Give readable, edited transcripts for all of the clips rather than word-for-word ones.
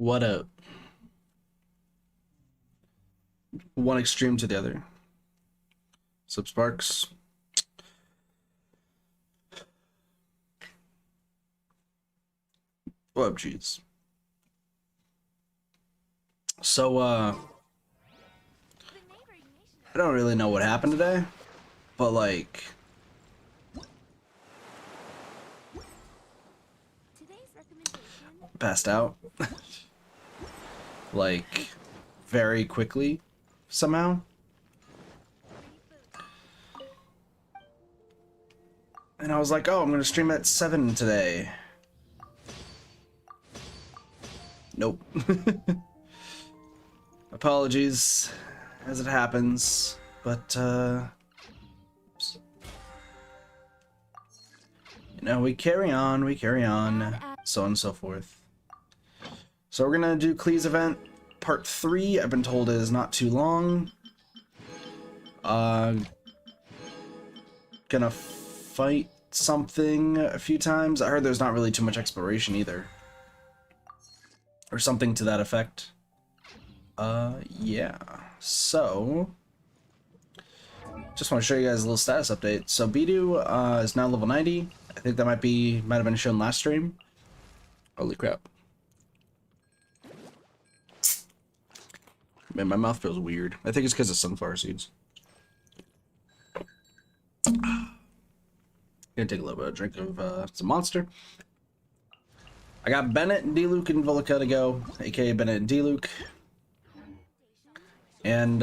What up? One extreme to the other. Sup, Sparks? What up, jeez? So, I don't really know what happened today, but like, passed out, like, very quickly, somehow. And I was like, oh, I'm gonna stream at 7 today. Nope. Apologies, as it happens, but, oops. You know, we carry on, so on and so forth. So we're gonna do Klee's event, part 3. I've been told it is not too long. Gonna fight something a few times. I heard there's not really too much exploration either. Or something to that effect. Yeah. So, just want to show you guys a little status update. So Albedo is now level 90. I think that might have been shown last stream. Holy crap. Man, my mouth feels weird. I think it's because of sunflower seeds. Gonna take a little bit of drink of some Monster. I got Bennett and Diluc and Volica to go, aka Bennett and Diluc. And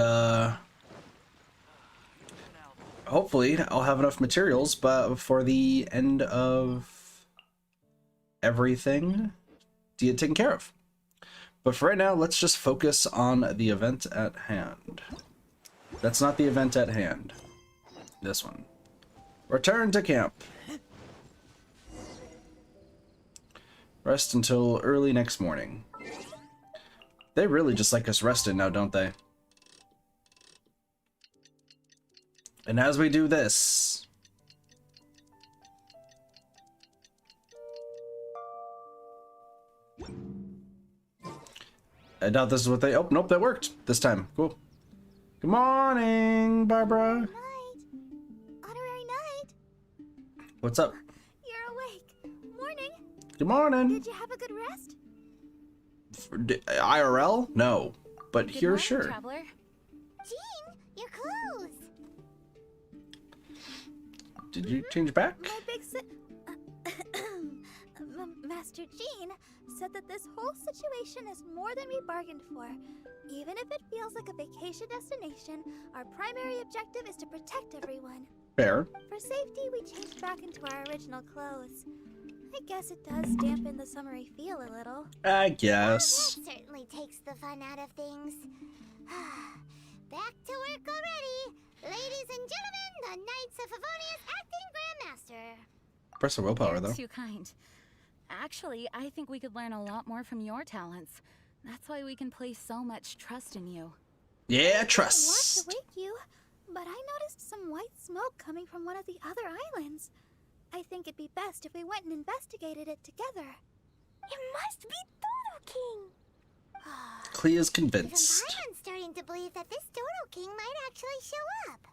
hopefully I'll have enough materials but for the end of everything to get taken care of. But for right now, let's just focus on the event at hand. That's not the event at hand. This one. Return to camp. Rest until early next morning. They really just like us rested now, don't they? And as we do this, I doubt this is what they... Oh, nope, that worked this time. Cool. Good morning, Barbara. Night. Honorary night. What's up? You're awake. Morning. Good morning. Did you have a good rest? IRL? No. But Good here, morning, sure. Traveler. Jean, your clothes. Did you change back? My big Master Jean said that this whole situation is more than we bargained for. Even if it feels like a vacation destination, our primary objective is to protect everyone. Fair. For safety, we changed back into our original clothes. I guess it does dampen the summery feel a little. I guess. That certainly takes the fun out of things. Back to work already. Ladies and gentlemen, the Knights of Favonius acting Grandmaster. Press the willpower, though. You're too kind. Actually, I think we could learn a lot more from your talents. That's why we can place so much trust in you. Yeah, I want trust. to wake you, but I noticed some white smoke coming from one of the other islands. I think it'd be best if we went and investigated it together. It must be Dodoking. Klee is Even convinced. I'm starting to believe that this Dodoking might actually show up.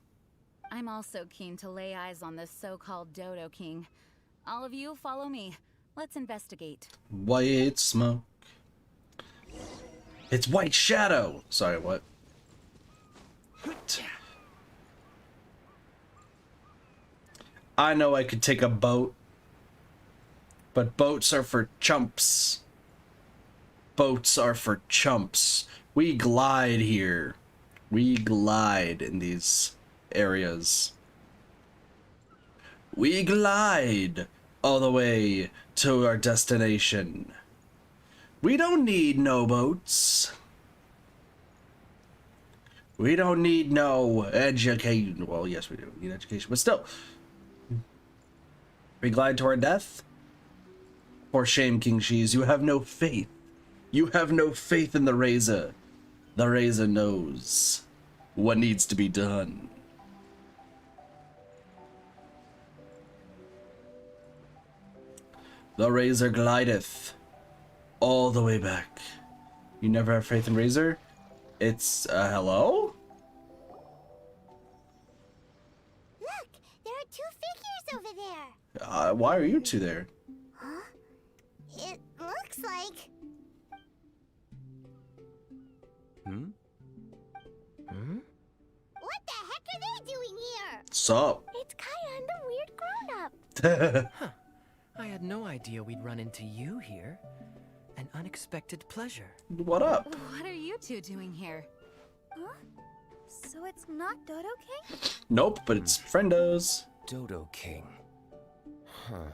I'm also keen to lay eyes on this so-called Dodoking. All of you, follow me. Let's investigate. White smoke. It's White Shadow. Sorry, what? I know I could take a boat, but boats are for chumps. Boats are for chumps. We glide here. We glide in these areas. We glide all the way to our destination. We don't need no boats. We don't need no education. Well, yes, we do need education, but still. We glide to our death? For shame, King Shees, you have no faith. You have no faith in the Razor. The Razor knows what needs to be done. The Razor glideth all the way back You never have faith in Razor? It's, hello? Look, there are two figures over there. Why are you two there? Huh? It looks like... What the heck are they doing here? Sup? It's Kaeya and the weird grown-up. Huh. I had no idea we'd run into you here. An unexpected pleasure. What up? What are you two doing here? Huh? So it's not Dodoking? Nope, but it's friendos. Dodoking. Huh.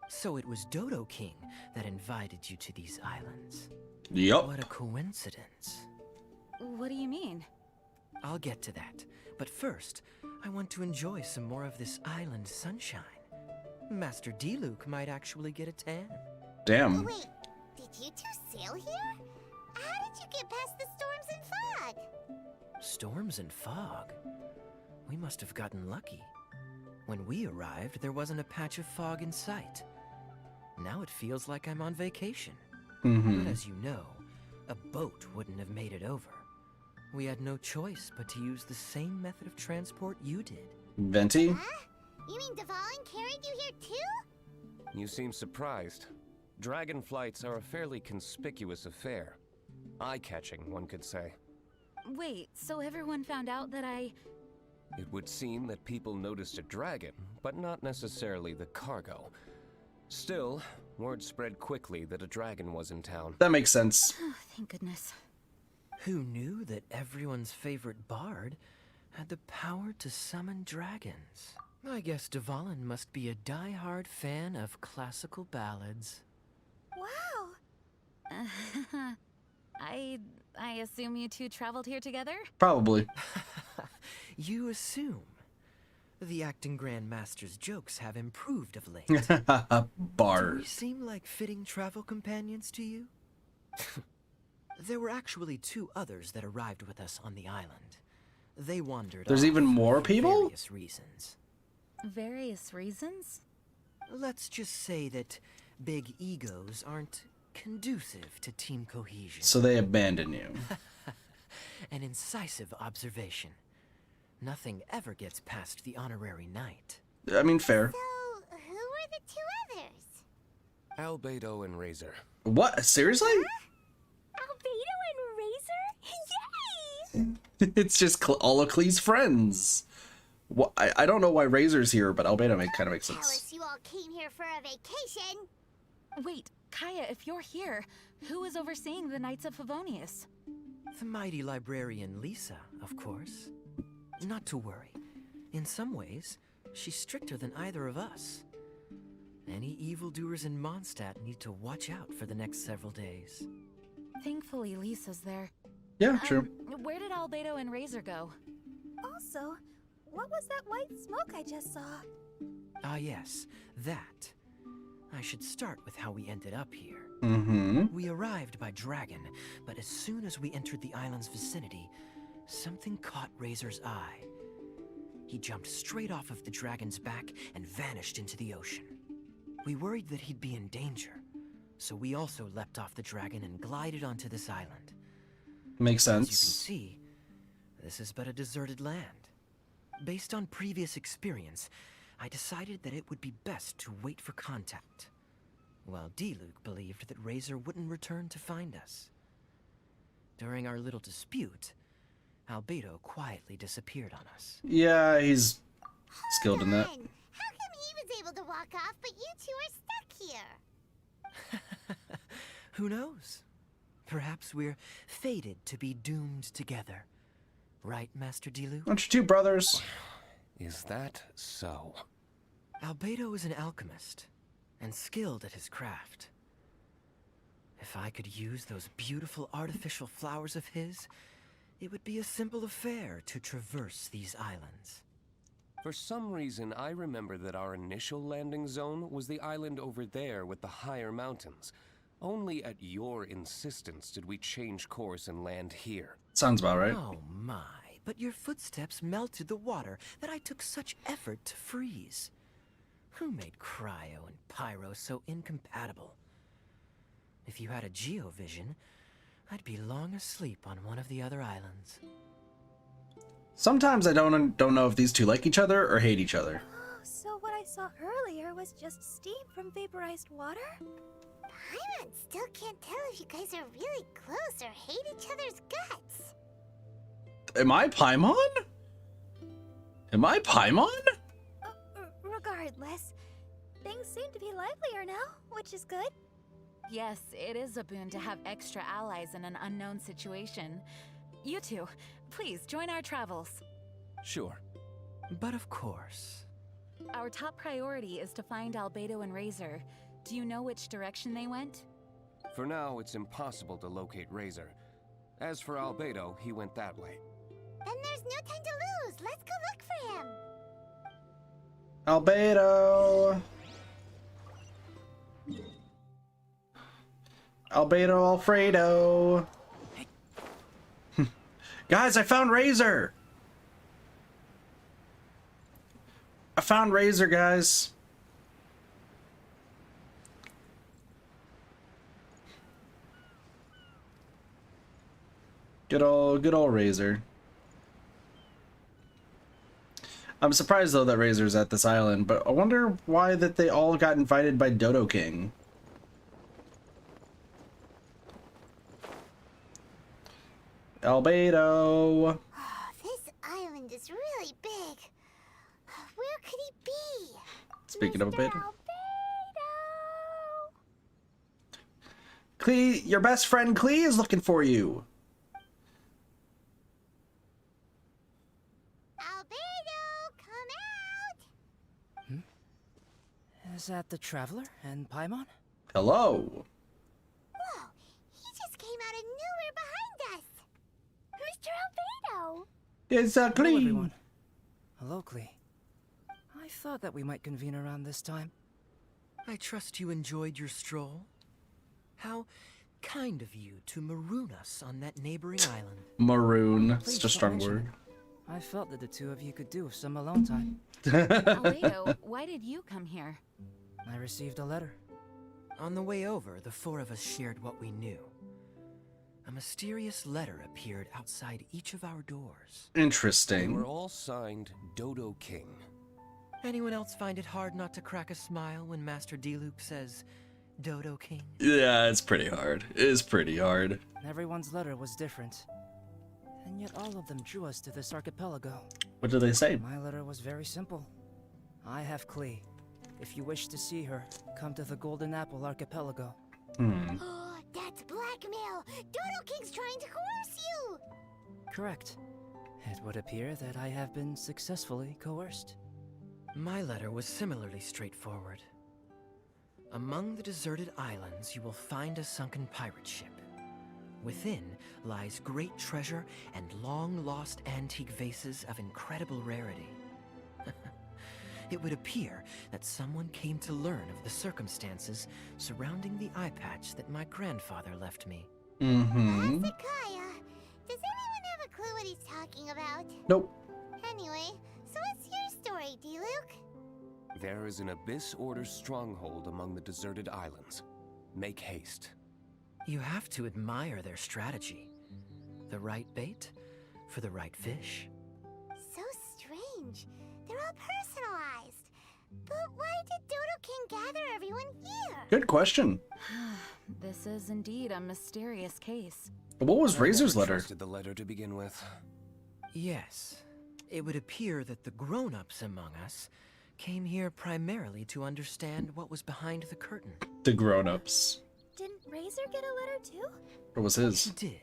So it was Dodoking that invited you to these islands. Yup. What a coincidence. What do you mean? I'll get to that. But first, I want to enjoy some more of this island sunshine. Master Diluc might actually get a tan. Damn. Wait, did you two sail here? How did you get past the storms and fog? Storms and fog? We must have gotten lucky. When we arrived, there wasn't a patch of fog in sight. Now it feels like I'm on vacation. Mm-hmm. But as you know, a boat wouldn't have made it over. We had no choice but to use the same method of transport you did. Venti? Huh? You mean Dvalin carried you here too? You seem surprised. Dragon flights are a fairly conspicuous affair. Eye-catching, one could say. Wait, so everyone found out that I... It would seem that people noticed a dragon, but not necessarily the cargo. Still, word spread quickly that a dragon was in town. That makes sense. Oh, thank goodness. Who knew that everyone's favorite bard had the power to summon dragons? I guess Dvalin must be a die-hard fan of classical ballads. Wow. I assume you two traveled here together? Probably. You assume. The acting grandmaster's jokes have improved of late. Do we Bars. seem like fitting travel companions to you? There were actually two others that arrived with us on the island. They wandered There's off even more for people? various reasons. Various reasons? Let's just say that big egos aren't conducive to team cohesion. So they abandon you. An incisive observation. Nothing ever gets past the honorary knight. I mean, fair. So, who were the two others? Albedo and Razor. What? Seriously? Albedo and Razor? Yay! It's just all of Klee's friends. What? I don't know why Razor's here, but Albedo kind of makes Tell sense. us you all came here for a vacation. Wait, Kaeya, if you're here, who is overseeing the Knights of Favonius? The mighty librarian Lisa, of course. Not to worry. In some ways, she's stricter than either of us. Any evildoers in Mondstadt need to watch out for the next several days. Thankfully, Lisa's there. Yeah, true. Where did Albedo and Razor go? Also, what was that white smoke I just saw? Ah yes, that. I should start with how we ended up here. Mm-hmm. We arrived by dragon, but as soon as we entered the island's vicinity, something caught Razor's eye. He jumped straight off of the dragon's back and vanished into the ocean. We worried that he'd be in danger, so we also leapt off the dragon and glided onto this island. Makes As you can sense. see, this is but a deserted land. Based on previous experience, I decided that it would be best to wait for contact, while Diluc believed that Razor wouldn't return to find us. During our little dispute, Albedo quietly disappeared on us. Yeah, he's skilled in that. How come he was able to walk off, but you two are stuck here? Who knows? Perhaps we're fated to be doomed together. Right, Master Diluc? Aren't you two brothers? Is that so? Albedo is an alchemist, and skilled at his craft. If I could use those beautiful artificial flowers of his, it would be a simple affair to traverse these islands. For some reason, I remember that our initial landing zone was the island over there with the higher mountains. Only at your insistence did we change course and land here. Sounds about right. Oh my, but your footsteps melted the water that I took such effort to freeze. Who made cryo and pyro so incompatible? If you had a geovision, I'd be long asleep on one of the other islands. Sometimes I don't know if these two like each other or hate each other. Oh, so what I saw earlier was just steam from vaporized water? Paimon still can't tell if you guys are really close or hate each other's guts. Am I Paimon? Am I Paimon? Regardless, things seem to be livelier now, which is good. Yes, it is a boon to have extra allies in an unknown situation. You two, please join our travels. Sure. But of course. Our top priority is to find Albedo and Razor. Do you know which direction they went? For now, it's impossible to locate Razor. As for Albedo, he went that way. Then there's no time to lose. Let's go look for him. Albedo. Albedo Alfredo. Guys, I found Razor. I found Razor, guys. Good old Razor. I'm surprised though that Razor's at this island, but I wonder why that they all got invited by Dodoking. Albedo. This island is really big. Where could he be? Speaking of Albedo. Albedo! Klee, your best friend Klee is looking for you. Albedo, come out! Is that the Traveler and Paimon? Hello. Whoa, he just came out of nowhere behind us. Mr. Albedo! It's Hello, Klee. everyone. Hello, Klee. I thought that we might convene around this time. I trust you enjoyed your stroll. How kind of you to maroon us on that neighboring island. Maroon. It's Please just a don't strong mention word. it. I felt that the two of you could do with some alone time. Albedo, why did you come here? I received a letter. On the way over, the four of us shared what we knew. A mysterious letter appeared outside each of our doors. They Interesting. were all signed Dodoking. Anyone else find it hard not to crack a smile when Master Diluc says, Dodoking? Yeah, it's pretty hard. It is pretty hard. Everyone's letter was different. And yet all of them drew us to this archipelago. What did they say? My letter was very simple. I have Klee. If you wish to see her, come to the Golden Apple Archipelago. Oh, that's blackmail! Dodoking's trying to coerce you! Correct. It would appear that I have been successfully coerced. My letter was similarly straightforward. Among the deserted islands, you will find a sunken pirate ship. Within lies great treasure and long-lost antique vases of incredible rarity. It would appear that someone came to learn of the circumstances surrounding the eye patch that my grandfather left me. Mm-hmm. That's Kaeya. Does anyone have a clue what he's talking about? Nope. Anyway, so what's your story, Diluc? There is an Abyss Order stronghold among the deserted islands. Make haste. You have to admire their strategy. The right bait for the right fish. So strange. They're all personalized. But why did Dodoking gather everyone here? Good question. This is indeed a mysterious case. What was I Razor's never letter? trusted the letter to begin with. Yes, it would appear that the grown-ups among us came here primarily to understand what was behind the curtain. The grown-ups. Didn't Razor get a letter too? What was He his? did,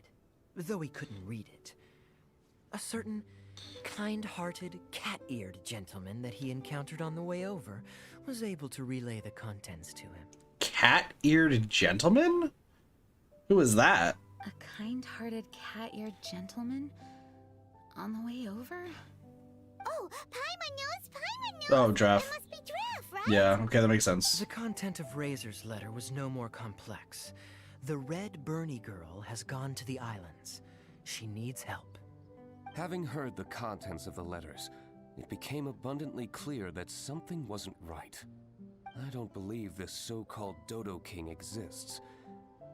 though he couldn't read it. A certain kind-hearted, cat-eared gentleman that he encountered on the way over was able to relay the contents to him. Cat-eared gentleman? Who is that? A kind-hearted, cat-eared gentleman? On the way over? Oh, Paimon knows! Paimon knows! Oh, Draff. It must be Draff, right? Yeah, okay, that makes sense. The content of Razor's letter was no more complex. The Red Bernie girl has gone to the islands. She needs help. Having heard the contents of the letters, it became abundantly clear that something wasn't right. I don't believe this so-called Dodoking exists,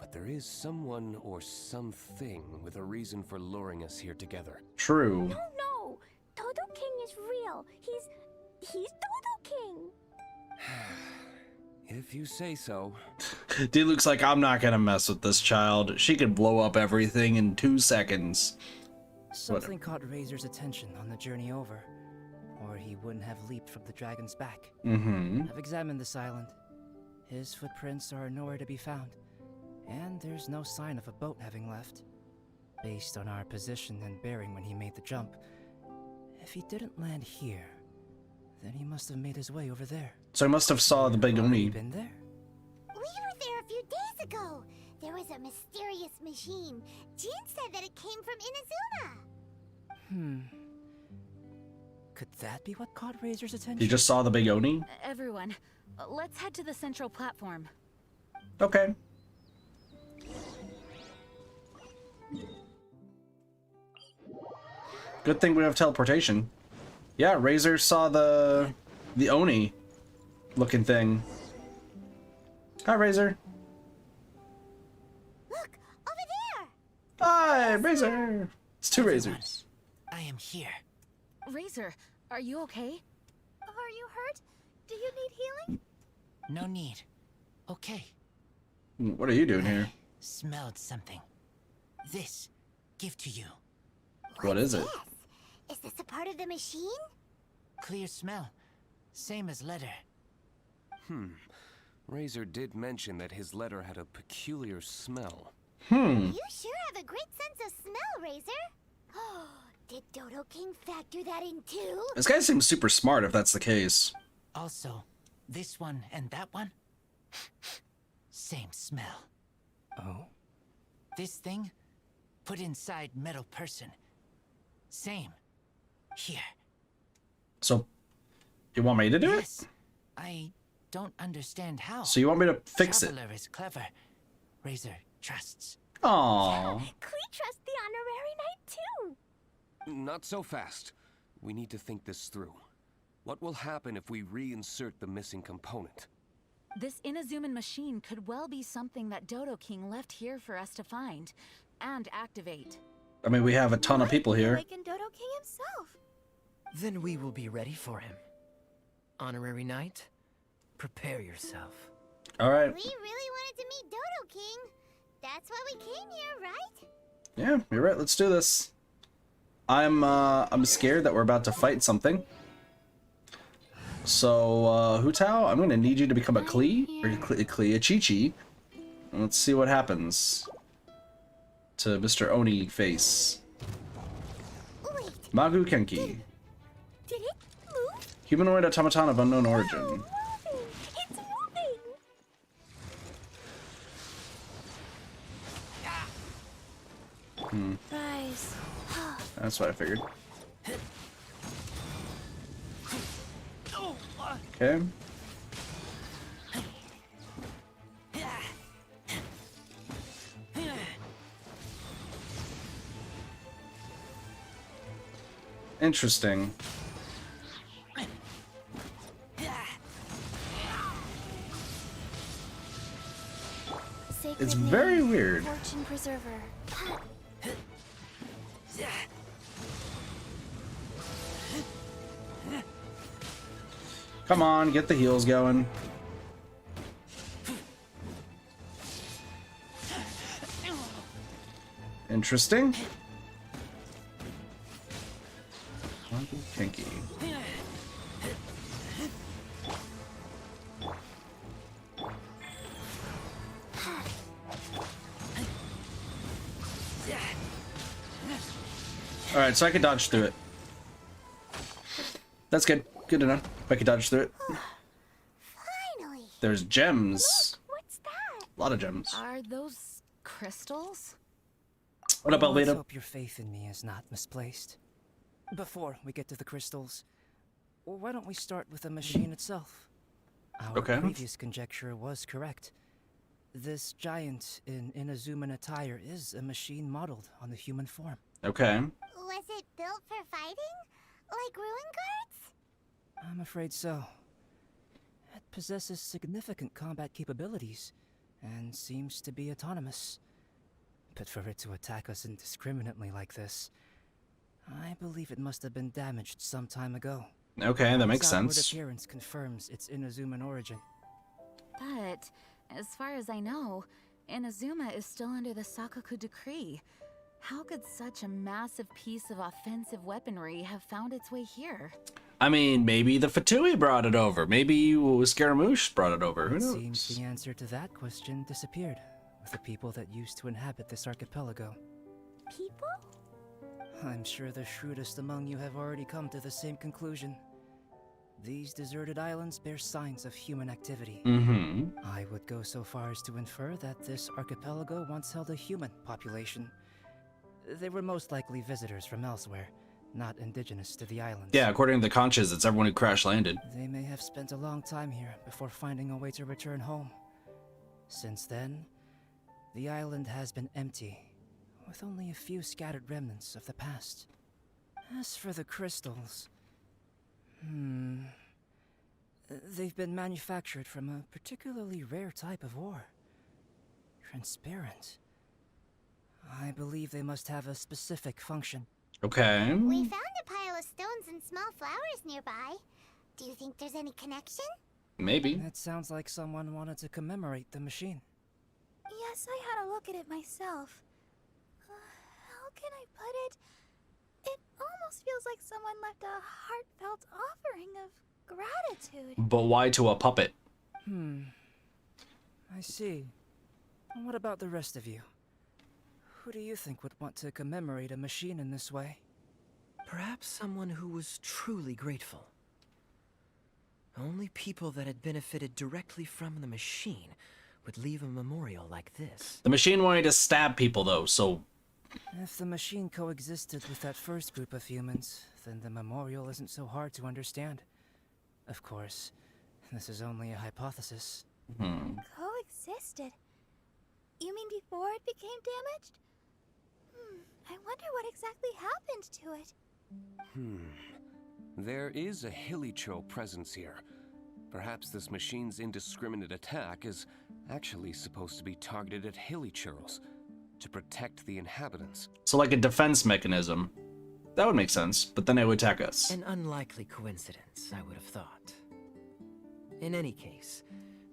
But there is someone or something with a reason for luring us here together. True. No, Dodoking is real. He's Dodoking. If you say so. Diluc's like, I'm not gonna mess with this child. She could blow up everything in 2 seconds. Something caught Razor's attention on the journey over, or he wouldn't have leaped from the dragon's back. Mm-hmm. I've examined this island. His footprints are nowhere to be found, and there's no sign of a boat having left. Based on our position and bearing when he made the jump, if he didn't land here, then he must have made his way over there. So I must have saw the big Oni. Been there? We were there a few days ago. There was a mysterious machine. Jin said that it came from Inazuma. Could that be what caught Razor's attention? You just saw the big Oni? Everyone, let's head to the central platform. Okay. Good thing we have teleportation. Yeah, Razor saw the Oni looking thing. Hi, Razor. Look, over there. Hi, Razor. It's 2 Razors. I am here. Razor, are you okay? Are you hurt? Do you need healing? No need. Okay. What are you doing here? Smelled something. This. Give to you. What is it? Yes. Is this a part of the machine? Clear smell. Same as letter. Razor did mention that his letter had a peculiar smell. You sure have a great sense of smell, Razor. Did Dodoking factor that in too? This guy seems super smart if that's the case. Also, this one and that one. Same smell. Oh? This thing, put inside metal person. Same. Here. So, you want me to do it? Yes. I don't understand how. So you want me to fix it? Traveler is clever. Razor trusts. Aww. Klee trusts the honorary knight too. Not so fast. We need to think this through. What will happen if we reinsert the missing component? This Inazuman machine could well be something that Dodoking left here for us to find and activate. I mean, we have a ton of people here. Awaken Dodoking himself. Then we will be ready for him. Honorary Knight, prepare yourself. Alright. We really wanted to meet Dodoking. That's why we came here, right? Yeah, you're right. Let's do this. I'm scared that we're about to fight something. So, Hu Tao, I'm gonna need you to become a Klee, or a Chi-Chi. And let's see what happens to Mr. Oni face. Wait, Magu Kenki. did it move? Humanoid automaton of unknown origin. Moving! It's moving! Rise. That's what I figured. Okay. Interesting. Sacred It's name, very weird. Fortune preserver. Come on, get the heels going. Interesting. Kinky. Alright, so I can dodge through it. That's good. Good enough. If I can dodge through it. Finally! There's gems. What's that? A lot of gems. Are those crystals? What up, Let's Albedo? hope your faith in me is not misplaced. Before we get to the crystals, why don't we start with the machine itself? Our Okay. previous conjecture was correct. This giant in Inazuman attire is a machine modeled on the human form. Okay. Was it built for fighting? Like ruin guards? I'm afraid so. It possesses significant combat capabilities, and seems to be autonomous. But for it to attack us indiscriminately like this, I believe it must have been damaged some time ago. Okay, that makes Its outward sense. appearance confirms its Inazuman origin. But, as far as I know, Inazuma is still under the Sakaku decree. How could such a massive piece of offensive weaponry have found its way here? I mean, maybe the Fatui brought it over. Maybe Scaramouche brought it over. Who It knows? seems the answer to that question disappeared with the people that used to inhabit this archipelago. People? I'm sure the shrewdest among you have already come to the same conclusion. These deserted islands bear signs of human activity. Mm-hmm. I would go so far as to infer that this archipelago once held a human population. They were most likely visitors from elsewhere, not indigenous to the islands. Yeah, according to the conches, it's everyone who crash landed. They may have spent a long time here before finding a way to return home. Since then, the island has been empty, with only a few scattered remnants of the past. As for the crystals, they've been manufactured from a particularly rare type of ore. Transparent. I believe they must have a specific function. Okay. We found a pile of stones and small flowers nearby. Do you think there's any connection? Maybe. It sounds like someone wanted to commemorate the machine. Yes, I had a look at it myself. How can I put it? It almost feels like someone left a heartfelt offering of gratitude. But why to a puppet? I see. What about the rest of you? Who do you think would want to commemorate a machine in this way? Perhaps someone who was truly grateful. Only people that had benefited directly from the machine would leave a memorial like this. The machine wanted to stab people, though, so... If the machine coexisted with that first group of humans, then the memorial isn't so hard to understand. Of course, this is only a hypothesis. Coexisted? You mean before it became damaged? I wonder what exactly happened to it. There is a Hilicho presence here. Perhaps this machine's indiscriminate attack is actually supposed to be targeted at Hilichurls to protect the inhabitants. So like a defense mechanism. That would make sense, but then it would attack us. An unlikely coincidence, I would have thought. In any case,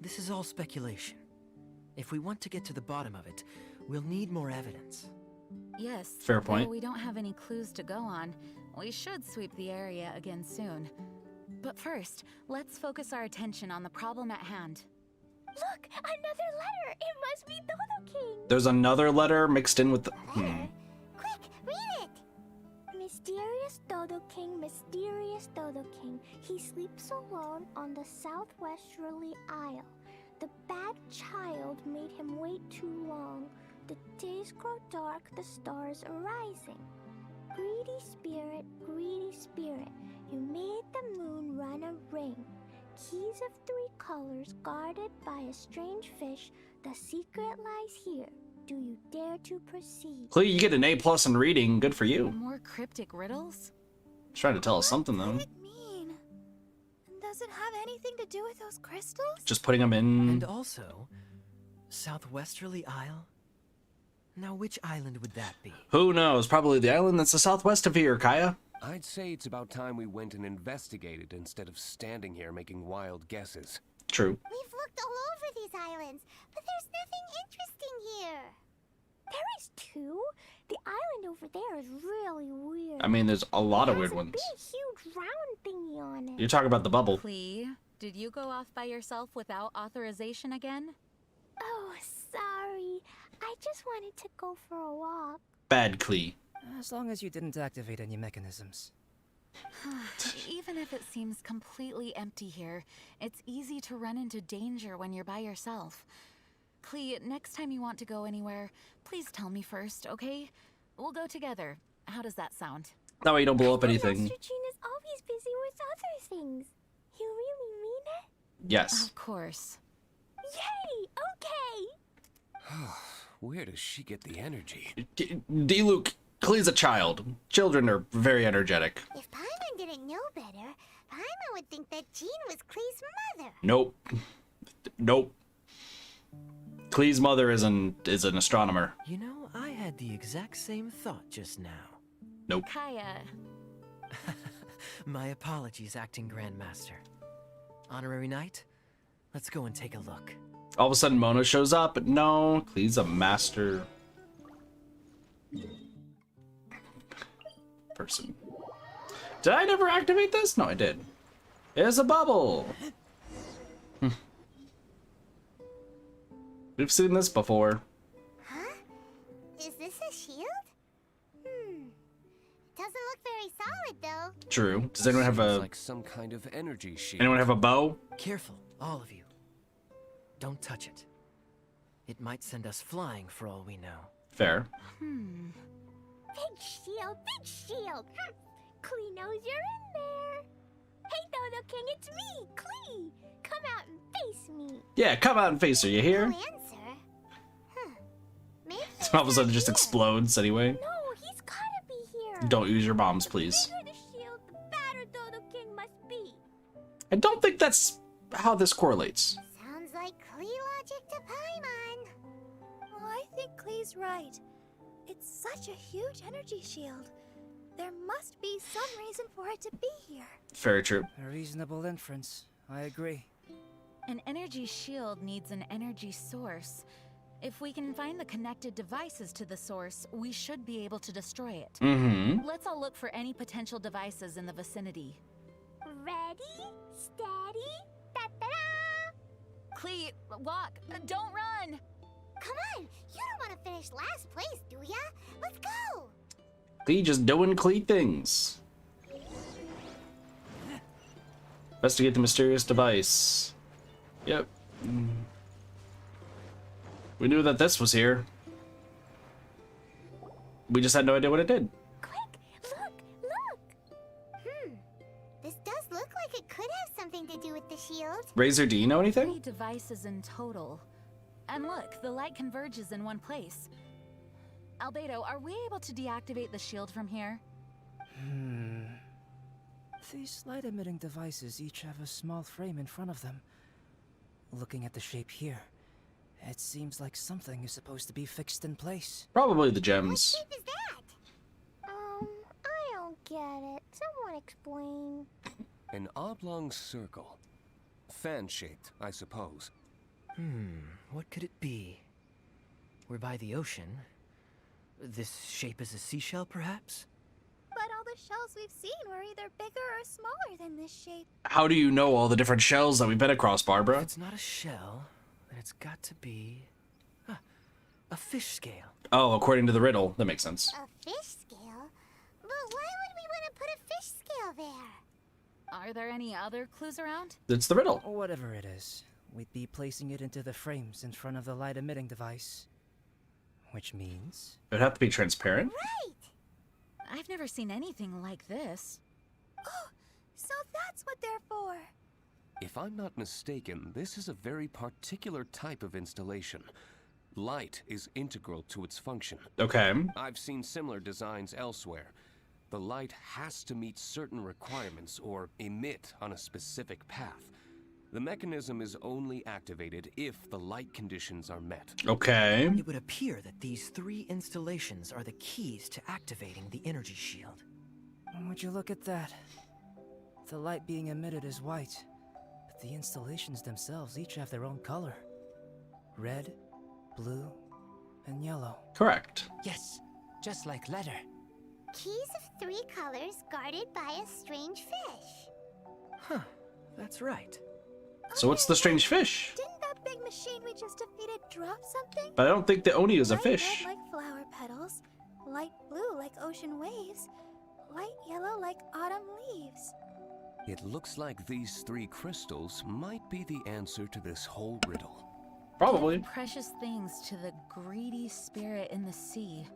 this is all speculation. If we want to get to the bottom of it, we'll need more evidence. Yes. Fair point. Though we don't have any clues to go on, we should sweep the area again soon. But first, let's focus our attention on the problem at hand. Look, another letter! It must be Dodoking! There's another letter mixed in with the... Quick, read it! Mysterious Dodoking. He sleeps alone on the southwesterly isle. The bad child made him wait too long. The days grow dark, the stars are rising. Greedy spirit, you made the moon run a ring. Keys of 3 colors guarded by a strange fish. The secret lies here. Do you dare to proceed? Klee, you get an A+ in reading. Good for you. More cryptic riddles? Trying to tell us something, What though. does it mean? Does it have anything to do with those crystals? Just putting them in... And also, southwesterly isle? Now which island would that be? Who knows? Probably the island that's the southwest of here, Kaeya. I'd say it's about time we went and investigated instead of standing here making wild guesses. True. We've looked all over these islands, but there's nothing interesting here. There is 2. The island over there is really weird. I mean, there's a lot of weird It has ones. a big, huge round thingy on it. You're talking about the bubble. Klee, did you go off by yourself without authorization again? Oh, sorry. I just wanted to go for a walk. Bad Klee. As long as you didn't activate any mechanisms. Even if it seems completely empty here, it's easy to run into danger when you're by yourself. Klee, next time you want to go anywhere, please tell me first, okay? We'll go together. How does that sound? That way you don't blow up anything. Master Jean is always busy with other things. You really mean it? Yes. Of course. Yay! Okay! Where does she get the energy? Diluc, Klee's a child. Children are very energetic. If Paimon didn't know better, Paimon would think that Jean was Klee's mother. Nope. Nope. Klee's mother is an astronomer. You know, I had the exact same thought just now. Nope. Kaeya. My apologies, acting Grandmaster. Honorary Knight, let's go and take a look. All of a sudden, Mona shows up, but no, Klee's a master person. Did I never activate this? No, I did. It's a bubble. We've seen this before. Huh? Is this a shield? Doesn't look very solid, though. True. Does anyone have Seems a like some kind of energy shield. anyone have a bow? Careful, all of you. Don't touch it. It might send us flying for all we know. Fair. Big shield, big shield. Klee knows you're in there. Hey, Dodoking, it's me, Klee. Come out and face me. Yeah, come out and face her. You No hear? answer. Huh. Maybe All of a sudden, it he's just here. explodes anyway. No, he's gotta be here. Don't use your bombs, The please. bigger the shield, the badder Dodoking must be. I don't think that's how this correlates. Sounds like Klee logic to Paimon. Well, I think Klee's right. It's such a huge energy shield. There must be some reason for it to be here. Very true. A reasonable inference. I agree. An energy shield needs an energy source. If we can find the connected devices to the source, we should be able to destroy it. Mm-hmm. Let's all look for any potential devices in the vicinity. Ready, steady, da-da-da. Klee, walk! Don't run! Come on, you don't want to finish last place, do ya? Let's go. Klee just doing Klee things. Investigate the mysterious device. Yep. We knew that this was here. We just had no idea what it did. Quick, look. This does look like it could have something to do with the shield. Razor, do you know 3 anything? devices in total. And look, the light converges in one place. Albedo, are we able to deactivate the shield from here? These light-emitting devices each have a small frame in front of them. Looking at the shape here, it seems like something is supposed to be fixed in place. Probably the What gems. shape is that? I don't get it. Someone explain. An oblong circle. Fan-shaped, I suppose. What could it be? We're by the ocean. This shape is a seashell, perhaps? But all the shells we've seen were either bigger or smaller than this shape. How do you know all the different shells that we've been across, If Barbara? it's not a shell, then it's got to be a fish scale. Oh, according to the riddle. That makes sense. A fish scale? But why would we want to put a fish scale there? Are there any other clues around? It's the riddle. Whatever it is, we'd be placing it into the frames in front of the light-emitting device. Which means... It would have to be transparent. Right. I've never seen anything like this. So that's what they're for. If I'm not mistaken, this is a very particular type of installation. Light is integral to its function. Okay. I've seen similar designs elsewhere. The light has to meet certain requirements or emit on a specific path. The mechanism is only activated if the light conditions are met. Okay. It would appear that these 3 installations are the keys to activating the energy shield. Would you look at that? The light being emitted is white, but the installations themselves each have their own color. Red, blue, and yellow. Correct. Yes, just like letter. Keys of 3 colors guarded by a strange fish. Huh, that's right. So what's the strange fish? Didn't that big machine we just defeated drop something? But I don't think the Oni is a Light fish. red like flower petals, light blue like ocean waves, light yellow like autumn leaves. It looks like these 3 crystals might be the answer to this whole riddle. Probably. Give precious things to the greedy spirit in the sea.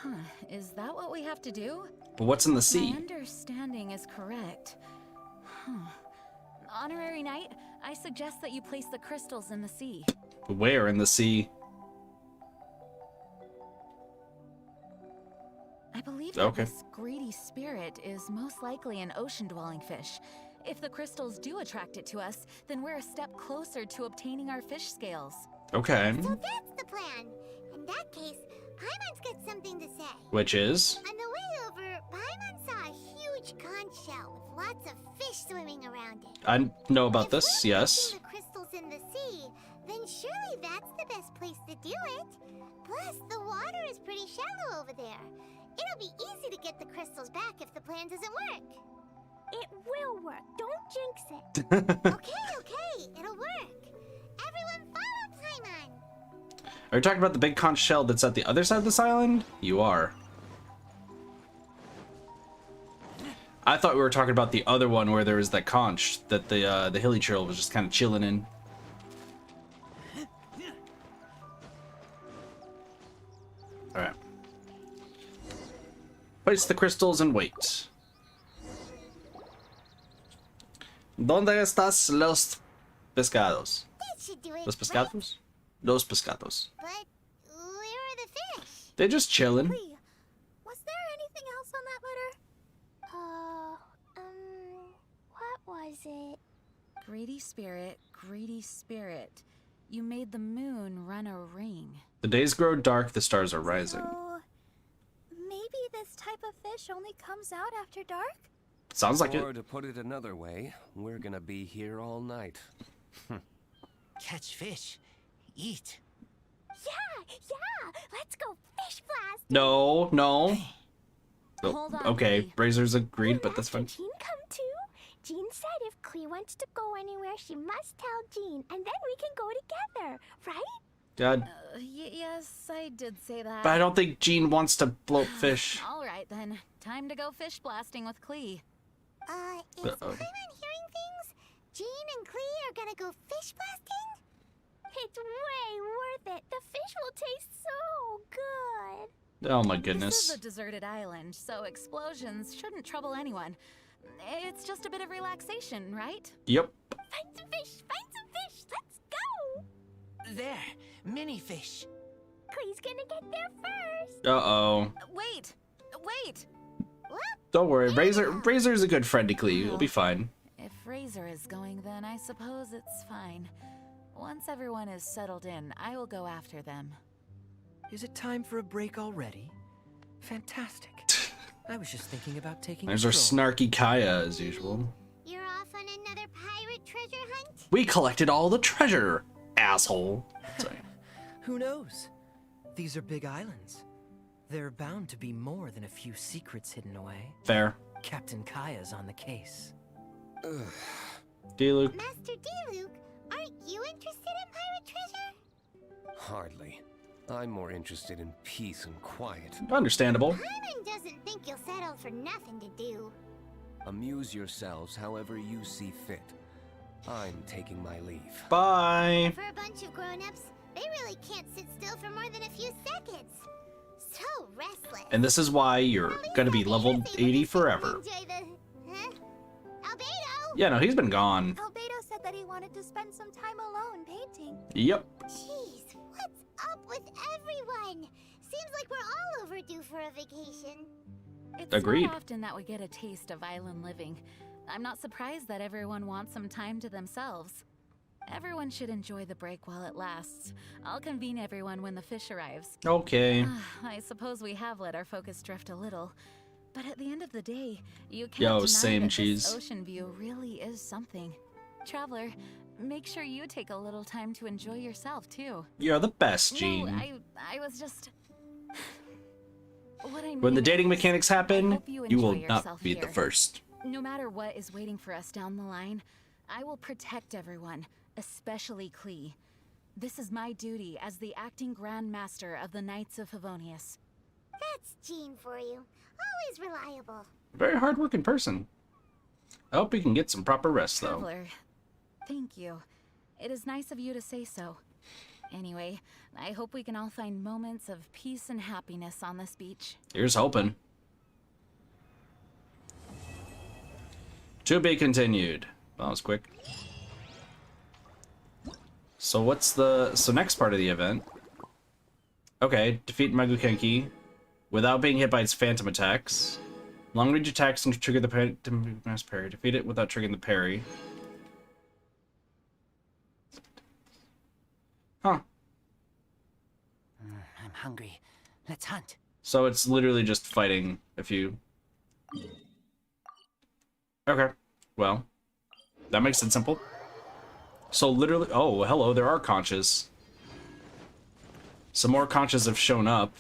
Huh, is that what we have to do? But what's in the My sea? understanding is correct. Honorary Knight, I suggest that you place the crystals in the sea. Where in the sea? I believe that Okay. this greedy spirit is most likely an ocean-dwelling fish. If the crystals do attract it to us, then we're a step closer to obtaining our fish scales. Okay. So that's the plan. In that case, Paimon's got something to say. Which is? On the way over, Paimon saw a huge conch shell with lots of fish swimming around it. I know about If this, we're yes. catching the crystals in the sea, then surely that's the best place to do it. Plus, the water is pretty shallow over there. It'll be easy to get the crystals back if the plan doesn't work. It will work. Don't jinx it. Okay, it'll work. Everyone follow Paimon. Are you talking about the big conch shell that's at the other side of this island? You are. I thought we were talking about the other one where there was that conch that the hilly churl was just kind of chilling in. All right. Place the crystals and wait. ¿Dónde estás los pescados? That should do it. Los pescados? Los pescados. But where are the fish? They're just chilling. Klee, was there anything else on that letter? What was it? Greedy spirit, you made the moon run a ring. The days grow dark, the stars are rising. So, maybe this type of fish only comes out after dark? Sounds like Or it. to put it another way, we're gonna be here all night. Catch fish. Eat. Yeah, let's go fish blast. No, no. Oh, Hold on, okay, Klee. Razor's agreed, Will but that's fine. Master Jean come too? Jean said if Klee wants to go anywhere, she must tell Jean, and then we can go together, right? God, Yes, I did say that. but I don't think Jean wants to float fish. All right then, time to go fish blasting with Klee. Is Uh-oh. Paimon hearing things? Jean and Klee are gonna go fish blasting? It's way worth it. The fish will taste so good. Oh my This goodness. is a deserted island, so explosions shouldn't trouble anyone. It's just a bit of relaxation, right? Yep. Find some fish. Let's go. There. Mini fish. Klee's gonna get there first. Uh-oh. Wait! Don't worry, Razor's a good friend to Klee. It'll be fine. If Razor is going, then I suppose it's fine. Once everyone is settled in, I will go after them. Is it time for a break already? Fantastic. I was just thinking about taking There's a our stroll. snarky Kaeya, as usual. You're off on another pirate treasure hunt? We collected all the treasure, asshole. Sorry. Who knows? These are big islands. There are bound to be more than a few secrets hidden away. Fair. Captain Kaya's on the case. Diluc. Master Diluc, aren't you interested in pirate treasure? Hardly. I'm more interested in peace and quiet. Understandable. Paimon doesn't think you'll settle for nothing to do. Amuse yourselves however you see fit. I'm taking my leave. Bye. For a bunch of grown-ups, they really can't sit still for more than a few seconds. So restless. And this is why you're gonna be level 80 forever. Enjoy the... Huh? Albedo! Yeah, no, he's been gone. Albedo said that he wanted to spend some time alone painting. Yep. Jeez, what's up with everyone? Seems like we're all overdue for a vacation. It's Agreed. not often that we get a taste of island living. I'm not surprised that everyone wants some time to themselves. Everyone should enjoy the break while it lasts. I'll convene everyone when the fish arrives. Okay. I suppose we have let our focus drift a little. But at the end of the day, you can't Yo, deny same that cheese. this ocean view really is something. Traveler, make sure you take a little time to enjoy yourself, too. You're the best, No, Jean. I was just... What I When the mean dating is, mechanics I happen, hope you you will enjoy not yourself be the here. first. No matter what is waiting for us down the line, I will protect everyone, especially Klee. This is my duty as the acting Grand Master of the Knights of Favonius. That's Jean for you. Always reliable. Very hardworking person. I hope he can get some proper rest, though. Traveler, thank you. It is nice of you to say so. Anyway, I hope we can all find moments of peace and happiness on this beach. Here's hoping. To be continued. That was quick. So what's the... So next part of the event. Okay, defeat Magukenki without being hit by its phantom attacks. Long range attacks and trigger the mass parry. Defeat it without triggering the parry. Huh. hungry. Let's hunt. So it's literally just fighting if you... Okay. Well, that makes it simple. So literally... Oh, hello, there are conches. Some more conches have shown up.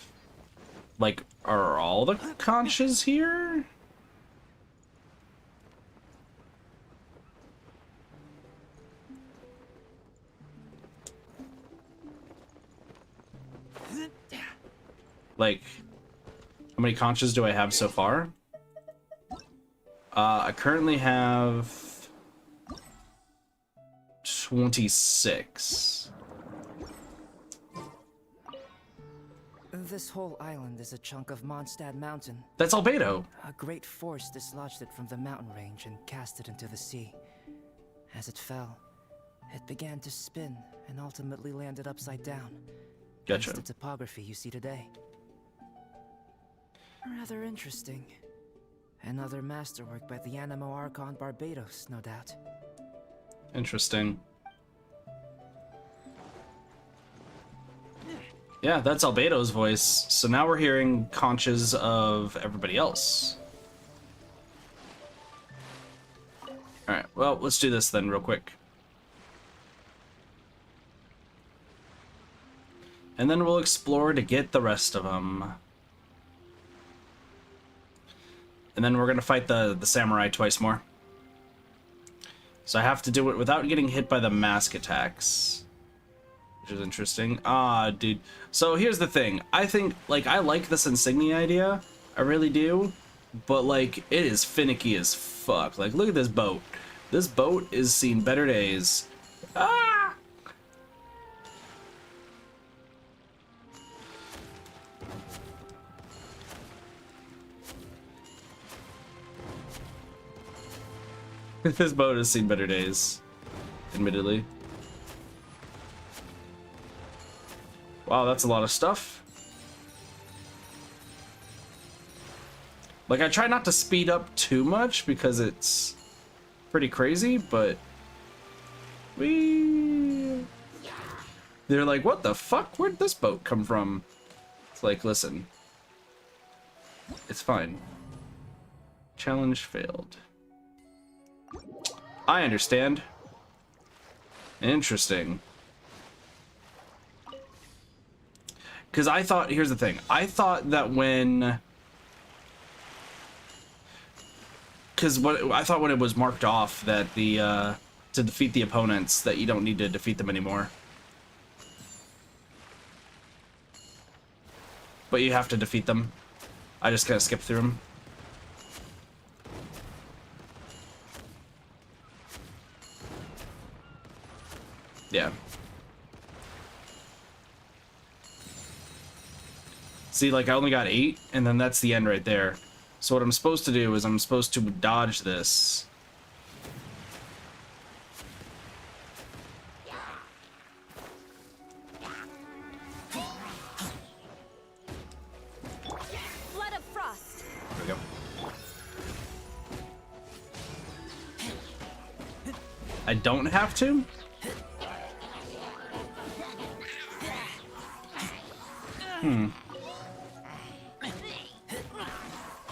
Like, are all the conches here? Like, how many conches do I have so far? I currently have 26. This whole island is a chunk of Mondstadt Mountain. That's Albedo. A great force dislodged it from the mountain range and cast it into the sea. As it fell, it began to spin and ultimately landed upside down. Gotcha. Hence the topography you see today. Rather interesting. Another masterwork by the Animo Archon Barbados, no doubt. Interesting. Yeah, that's Albedo's voice. So now we're hearing conches of everybody else. Alright, well, let's do this then real quick. And then we'll explore to get the rest of them. And then we're gonna fight the samurai twice more. So I have to do it without getting hit by the mask attacks. Which is interesting. Ah, dude. So here's the thing. I think, like, I like this insignia idea. I really do. But, like, it is finicky as fuck. Like, look at this boat. This boat is seen better days. Ah! This boat has seen better days, admittedly. Wow, that's a lot of stuff. Like, I try not to speed up too much because it's pretty crazy, but they're like, what the fuck? Where'd this boat come from? It's like, listen, it's fine. Challenge failed. I understand. Interesting. Because I thought, here's the thing. I thought that when... Because I thought when it was marked off that the, to defeat the opponents, that you don't need to defeat them anymore. But you have to defeat them. I just gotta skip through them. Yeah. See, like, I only got 8, and then that's the end right there. So what I'm supposed to do is I'm supposed to dodge this. Blood of frost. There we go. I don't have to?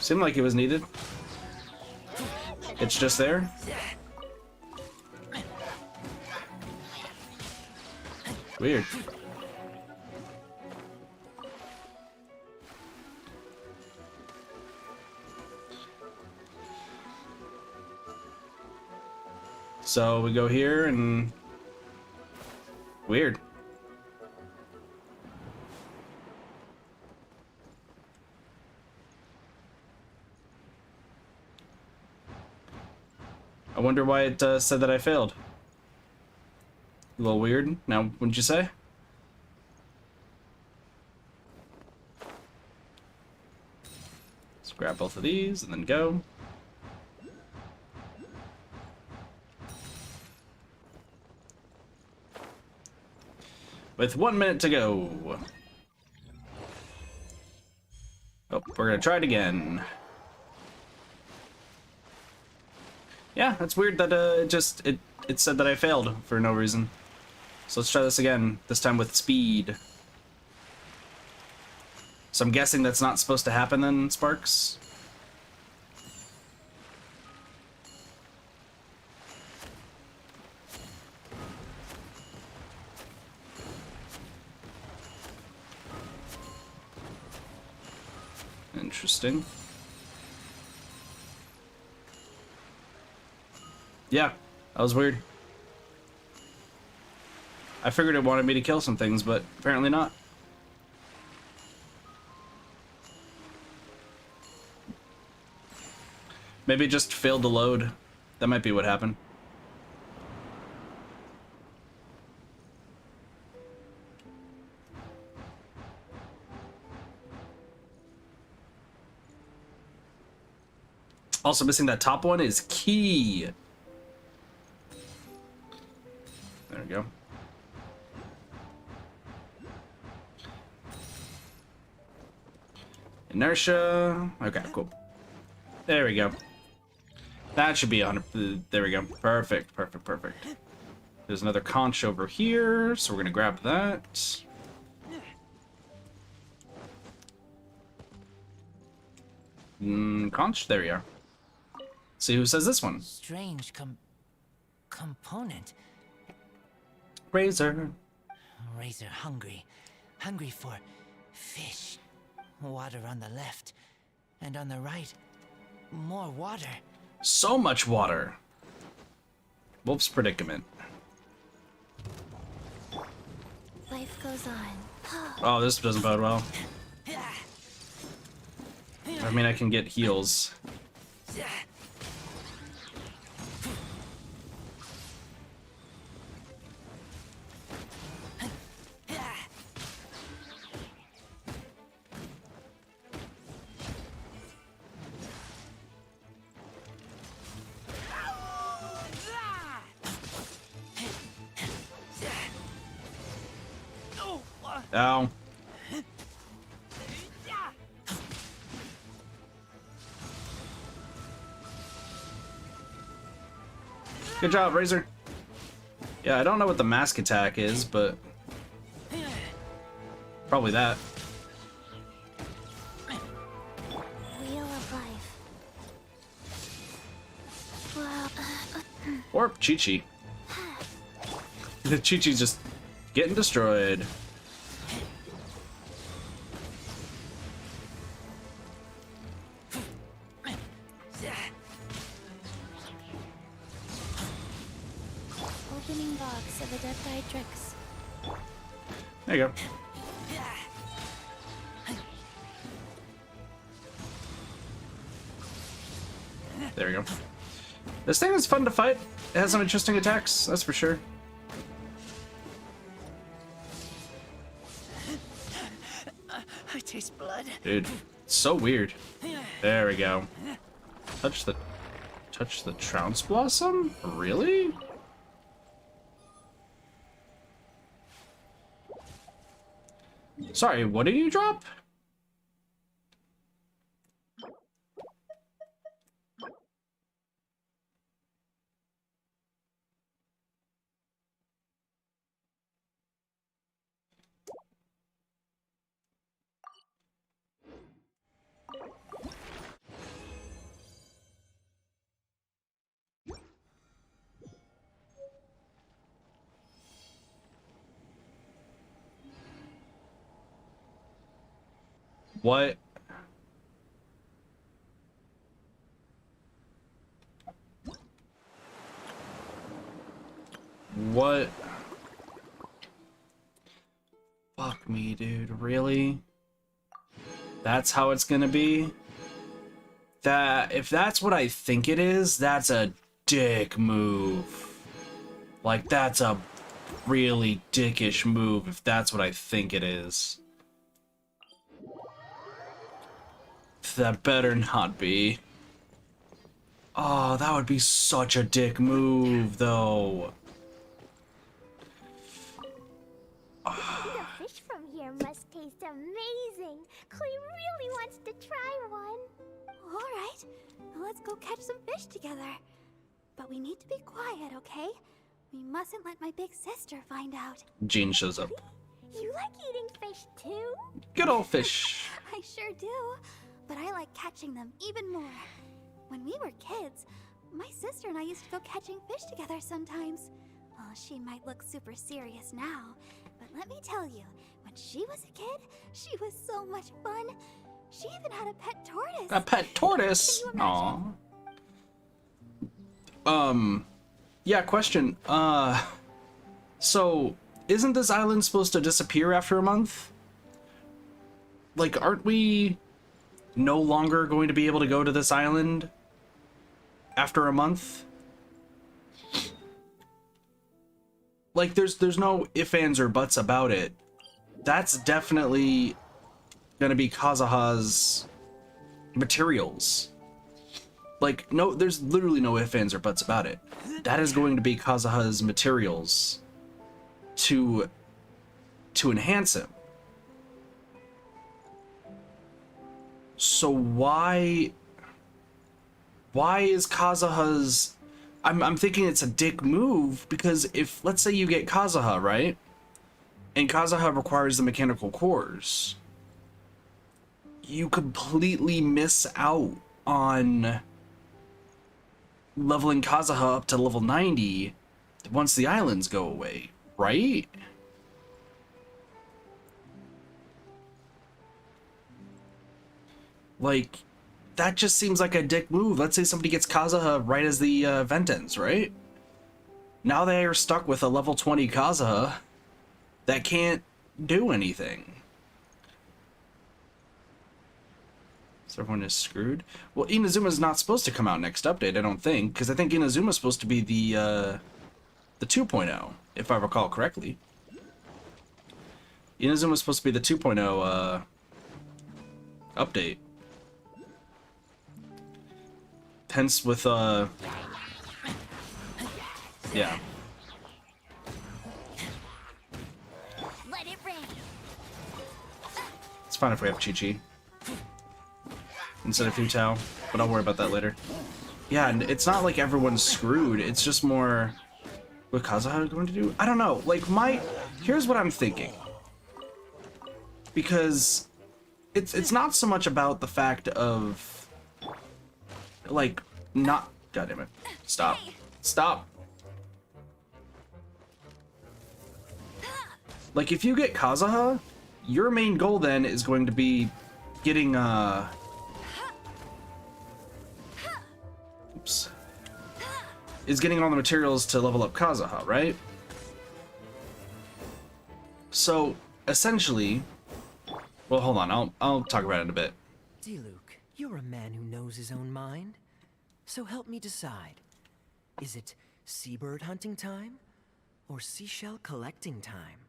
Seemed like it was needed. It's just there. Weird. So we go here and... Weird. I wonder why it said that I failed. A little weird, now wouldn't you say? Let's grab both of these and then go. With 1 minute to go. Oh, we're gonna try it again. Yeah, that's weird that it said that I failed for no reason. So let's try this again, this time with speed. So I'm guessing that's not supposed to happen then, Sparks? Interesting. Yeah, that was weird. I figured it wanted me to kill some things, but apparently not. Maybe it just failed to load. That might be what happened. Also missing that top one is Key. There we go. Inertia. Okay, cool. There we go. That should be 100. There we go. Perfect, perfect, perfect. There's another conch over here, so we're gonna grab that. Conch, there we are. See who says this one. Strange component. Razor. Razor hungry. Hungry for fish. Water on the left. And on the right, more water. So much water. Wolf's predicament. Life goes on. Oh, this doesn't bode well. I mean, I can get heals. Ow. Good job, Razor. Yeah, I don't know what the mask attack is, but probably that. Wheel of life. Well, Or Chi-Chi. The Chi-Chi's just getting destroyed. opening box of Adepti tricks. There you go. There we go. This thing is fun to fight. It has some interesting attacks, that's for sure. I taste blood. Dude, it's so weird. There we go. Touch the trounce blossom? Really? Sorry, what did you drop? What? What? Fuck me, dude. Really? That's how it's gonna be? If that's what I think it is, that's a dick move. Like, that's a really dickish move if that's what I think it is. That better not be. Oh, that would be such a dick move, though. The fish from here must taste amazing. Klee really wants to try one. All right, let's go catch some fish together. But we need to be quiet, okay? We mustn't let my big sister find out. Jean shows up. You like eating fish too? Good old fish. I sure do, but I like catching them even more. When we were kids, my sister and I used to go catching fish together sometimes. Well, she might look super serious now, but let me tell you, when she was a kid, she was so much fun. She even had a pet tortoise. A pet tortoise? Can you imagine? Yeah, question. So, isn't this island supposed to disappear after a month? Like, aren't we no longer going to be able to go to this island after a month? Like, there's no ifs, ands, or buts about it. That's definitely gonna be Kazuha's materials. Like, no, there's literally no ifs, ands, or buts about it. That is going to be Kazuha's materials to enhance him. So why is Kazuha's... I'm thinking it's a dick move, because if, let's say you get Kazuha, right? And Kazuha requires the mechanical cores, you completely miss out on leveling Kazuha up to level 90 once the islands go away, right? Like, that just seems like a dick move. Let's say somebody gets Kazuha right as the event ends, right? Now they are stuck with a level 20 Kazuha that can't do anything. So everyone is screwed? Well, Inazuma's not supposed to come out next update, I don't think, because I think Inazuma's supposed to be the 2.0, if I recall correctly. Inazuma's supposed to be the 2.0 update. Hence with yeah. Let it rain. It's fine if we have Chi-Chi instead of Fu-Tao, but I'll worry about that later. Yeah, and it's not like everyone's screwed, it's just more what Kazuha going to do? I don't know. Like, here's what I'm thinking. Because it's not so much about the fact of like not... God damn it. Stop. Stop. Like, if you get Kazuha, your main goal then is going to be getting oops. Is getting all the materials to level up Kazuha, right? So, essentially... Well, hold on. I'll talk about it in a bit. Diluc, you're a man who knows his own mind. So help me decide. Is it seabird hunting time? Or seashell collecting time?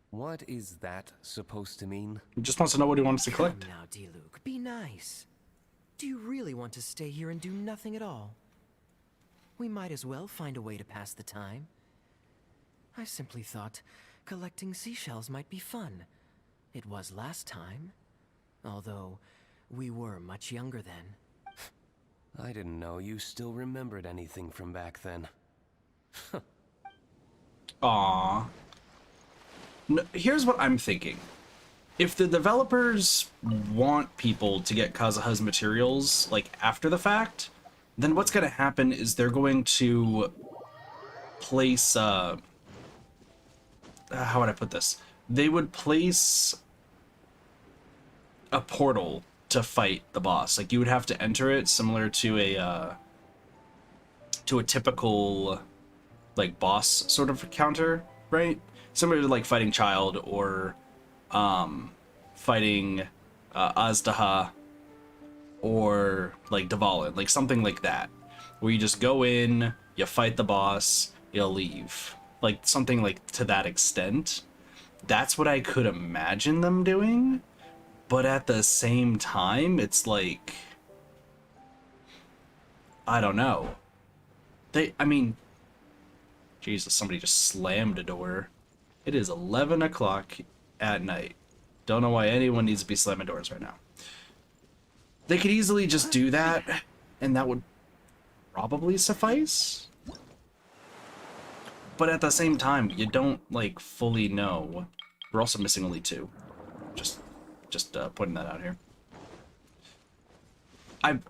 What is that supposed to mean? He just wants to know what he wants to collect. Come now, Diluc, be nice. Do you really want to stay here and do nothing at all? We might as well find a way to pass the time. I simply thought collecting seashells might be fun. It was last time. Although, we were much younger then. I didn't know you still remembered anything from back then. Aww. No, here's what I'm thinking. If the developers want people to get Kazuha's materials, like, after the fact, then what's gonna happen is they're going to place, how would I put this? They would place a portal to fight the boss. Like, you would have to enter it similar to a typical, like, boss sort of counter, right? Similar to, like, fighting Child or fighting Azdaha or, like, Dvalin. Like, something like that. Where you just go in, you fight the boss, you'll leave. Like, something, like, to that extent. That's what I could imagine them doing. But at the same time, it's like... I don't know. I mean... Jesus, somebody just slammed a door. It is 11 o'clock at night. Don't know why anyone needs to be slamming doors right now. They could easily just do that, and that would probably suffice. But at the same time, you don't, like, fully know. We're also missing only 2. Just putting that out here.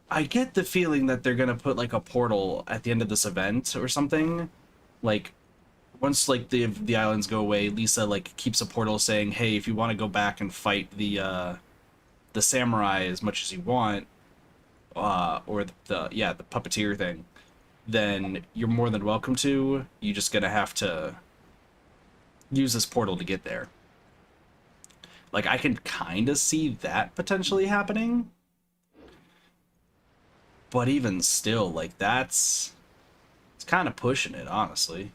I get the feeling that they're gonna put, like, a portal at the end of this event or something. Like, once, like, the islands go away, Lisa, like, keeps a portal saying, hey, if you want to go back and fight the samurai as much as you want, or the puppeteer thing, then you're more than welcome to. You're just gonna have to use this portal to get there. Like, I can kind of see that potentially happening. But even still, like, it's kind of pushing it, honestly.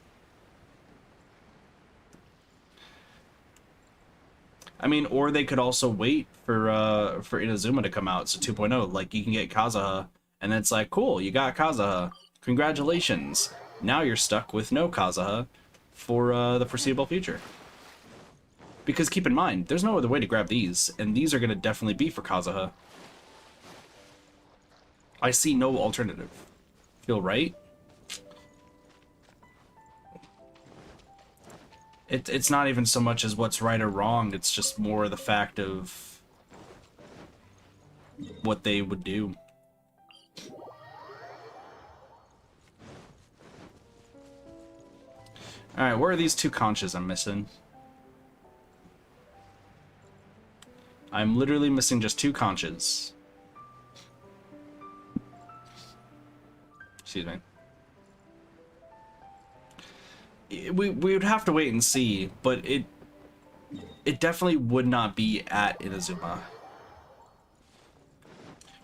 I mean, or they could also wait for Inazuma to come out, so 2.0. Like, you can get Kazuha, and then it's like, cool, you got Kazuha. Congratulations. Now you're stuck with no Kazuha for the foreseeable future. Because keep in mind, there's no other way to grab these, and these are going to definitely be for Kazuha. I see no alternative. Feel right? It's not even so much as what's right or wrong, it's just more the fact of what they would do. Alright, where are these 2 conches I'm missing? I'm literally missing just 2 conches. Excuse me. We would have to wait and see, but it definitely would not be at Inazuma.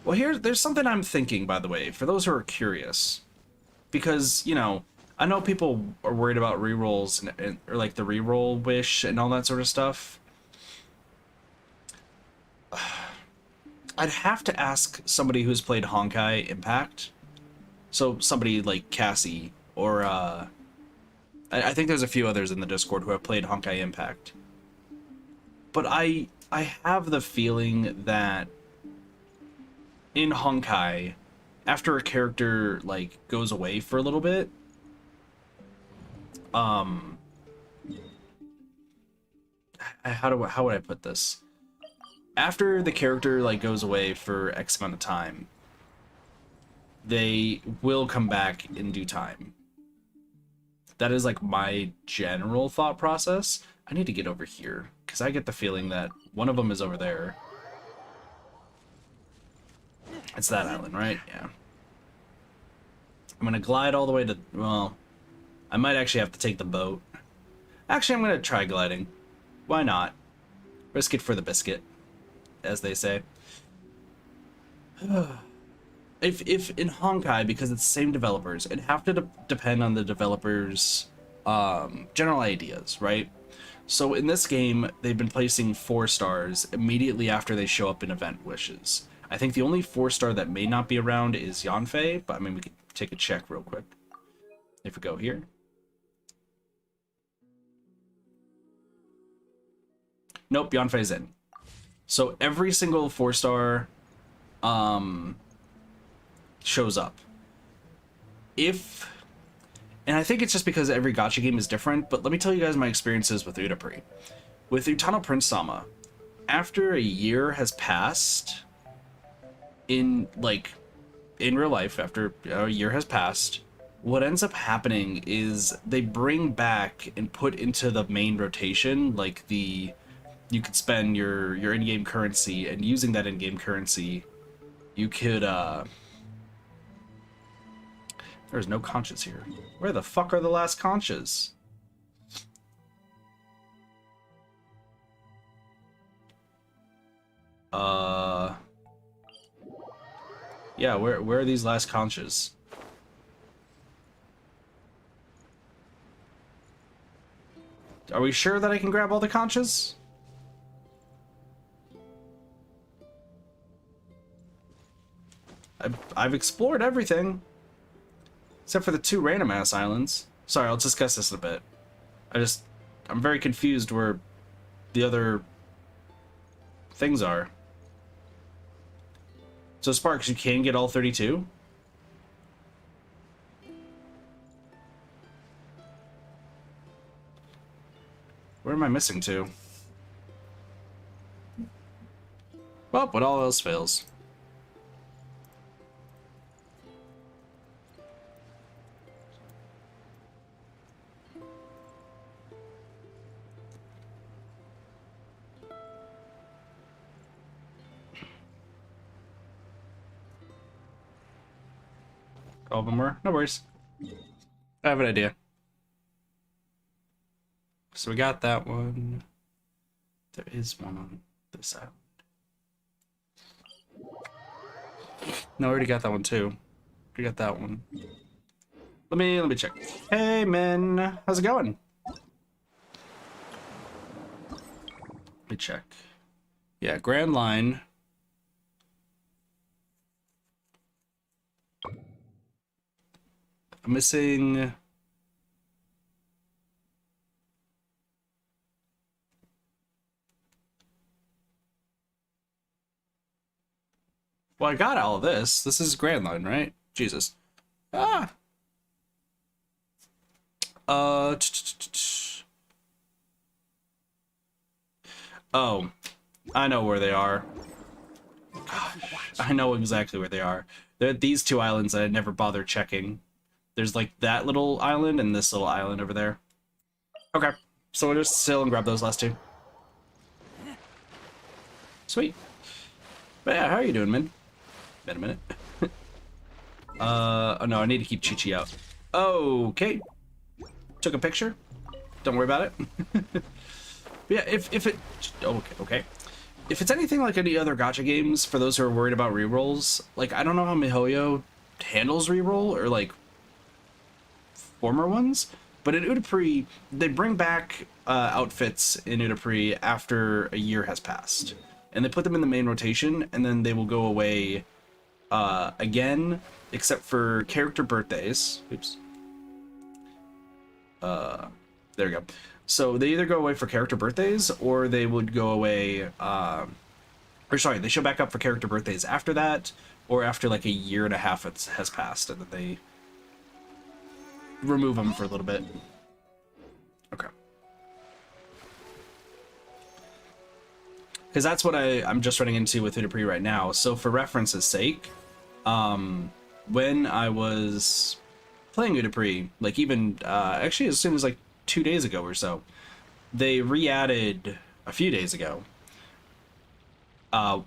Well, there's something I'm thinking, by the way, for those who are curious. Because, you know, I know people are worried about rerolls or like the reroll wish and all that sort of stuff. I'd have to ask somebody who's played Honkai Impact. So somebody like Cassie or I think there's a few others in the Discord who have played Honkai Impact. But I have the feeling that in Honkai, after a character like goes away for a little bit, how would I put this? After the character like goes away for X amount of time, they will come back in due time. That is like my general thought process. I need to get over here because I get the feeling that one of them is over there. It's that island, right? Yeah. I'm gonna glide all the way to, well, I might actually have to take the boat. Actually, I'm gonna try gliding. Why not? Risk it for the biscuit, as they say. If in Honkai, because it's the same developers, it'd have to depend on the developers' general ideas, right? So in this game, they've been placing 4 stars immediately after they show up in event wishes. I think the only 4-star that may not be around is Yanfei, but I mean, we could take a check real quick. If we go here. Nope, Yanfei's in. So every single 4-star shows up. And I think it's just because every gacha game is different, but let me tell you guys my experiences with Udapri. With Utano Prince Sama, after a year has passed, in real life, after a year has passed, what ends up happening is they bring back and put into the main rotation, like you could spend your in-game currency, and using that in-game currency, you could, there's no conches here. Where the fuck are the last conches? Yeah, where are these last conches? Are we sure that I can grab all the conches? I've explored everything. Except for the 2 random ass islands. Sorry, I'll discuss this in a bit. I'm very confused where the other things are. So Sparks, you can get all 32? Where am I missing to? Well, but all else fails. All of them were? No worries. I have an idea. So we got that one. There is one on this island. No, I already got that one too. We got that one. Let me check. Hey man, how's it going? Let me check. Yeah, Grand Line. I'm missing. Well, I got all of this. This is Grand Line, right? Jesus. Ah. Oh, I know where they are. Gosh, I know exactly where they are. They're at these two islands that I never bothered checking. There's like that little island and this little island over there. Okay, so we'll just sail and grab those last two. Sweet. But yeah, how are you doing, man? Been a minute. Oh no, I need to keep Chi-Chi out. Okay. Took a picture. Don't worry about it. But yeah, if it... Okay. If it's anything like any other gacha games, for those who are worried about rerolls, like, I don't know how MiHoYo handles reroll, or, like, former ones, but in Udapri, they bring back outfits in Udapri after a year has passed. And they put them in the main rotation, and then they will go away again, except for character birthdays. Oops. There we go. So they either go away for character birthdays, or they would go away, or sorry, they show back up for character birthdays after that, or after like a year and a half has passed, and then they remove them for a little bit. Okay. Because that's what I'm just running into with Udapri right now. So for reference's sake, when I was playing Udapri, like even, actually as soon as like 2 days ago or so, they re-added, a few days ago, one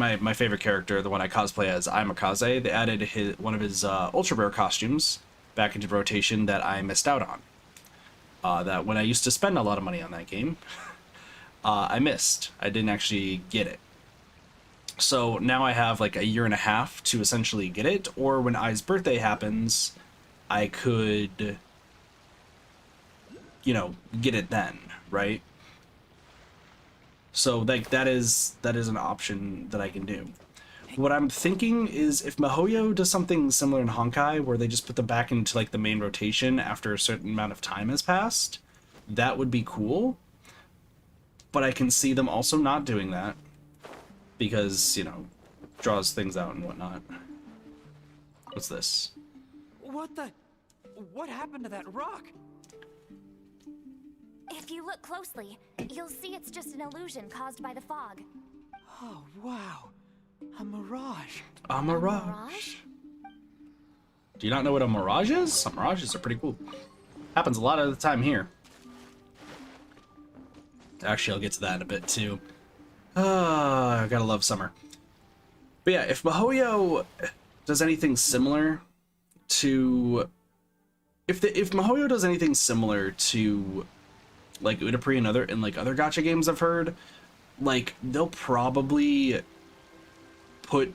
of my favorite character, the one I cosplay as, Imakaze, they added one of his ultra rare costumes back into rotation that I missed out on. That when I used to spend a lot of money on that game, I missed. I didn't actually get it. So now I have like a year and a half to essentially get it, or when Ai's birthday happens, I could, you know, get it then, right? So like that is an option that I can do. What I'm thinking is if MiHoYo does something similar in Honkai, where they just put them back into like the main rotation after a certain amount of time has passed, that would be cool. But I can see them also not doing that because, you know, draws things out and whatnot. What's this? What happened to that rock? If you look closely, you'll see it's just an illusion caused by the fog. Oh, wow. A mirage. A mirage? Do you not know what a mirage is? Some mirages are pretty cool. Happens a lot of the time here. Actually, I'll get to that in a bit too. I gotta love summer. But yeah, if MiHoYo does anything similar to... If MiHoYo does anything similar to like Udapri and other gacha games I've heard, like they'll probably put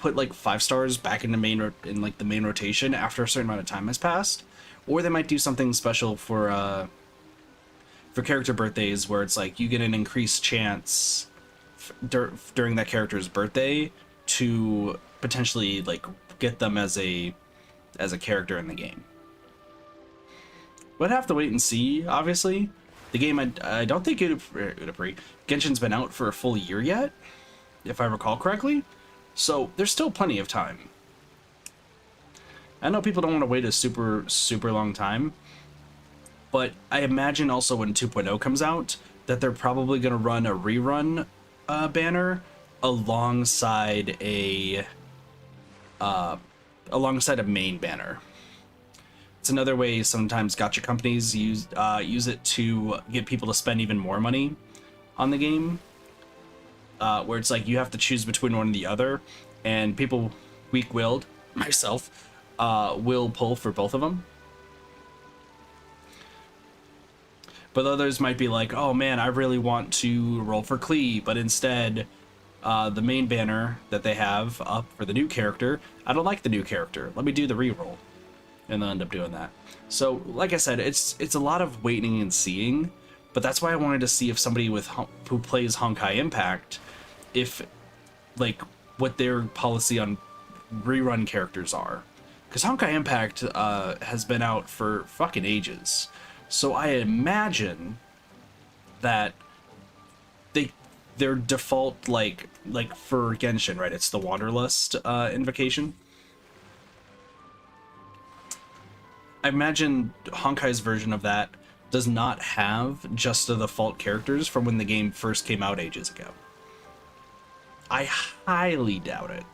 like 5 stars back in the main rotation after a certain amount of time has passed, or they might do something special for character birthdays where it's like you get an increased chance during that character's birthday to potentially like get them as a character in the game. We'd have to wait and see, obviously. The game, I don't think Udapri, Genshin's been out for a full year yet, if I recall correctly. So there's still plenty of time. I know people don't want to wait a super long time, But I imagine also when 2.0 comes out that they're probably going to run a rerun banner alongside a main banner. It's another way sometimes gacha companies use it to get people to spend even more money on the game, where it's like you have to choose between one or the other, and people weak-willed, myself, will pull for both of them. But others might be like, oh man, I really want to roll for Klee, but instead the main banner that they have up for the new character, I don't like the new character. Let me do the reroll. And they'll end up doing that. So, like I said, it's a lot of waiting and seeing, but that's why I wanted to see if somebody who plays Honkai Impact, if, like, what their policy on rerun characters are. Because Honkai Impact has been out for fucking ages. So I imagine that their default, like for Genshin, right, it's the Wanderlust invocation. I imagine Honkai's version of that does not have just the default characters from when the game first came out ages ago. I highly doubt it.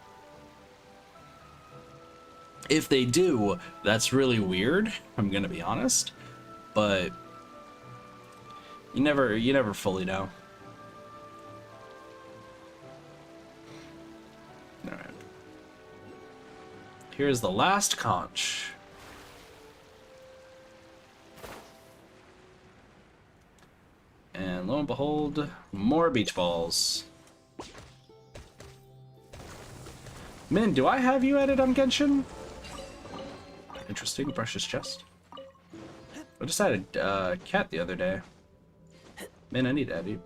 If they do, that's really weird, I'm gonna be honest. But you never fully know. Alright. Here's the last conch. And lo and behold, more beach balls. Min, do I have you added on Genshin? Interesting, brush his chest. I just added cat the other day. Man, I need to add you.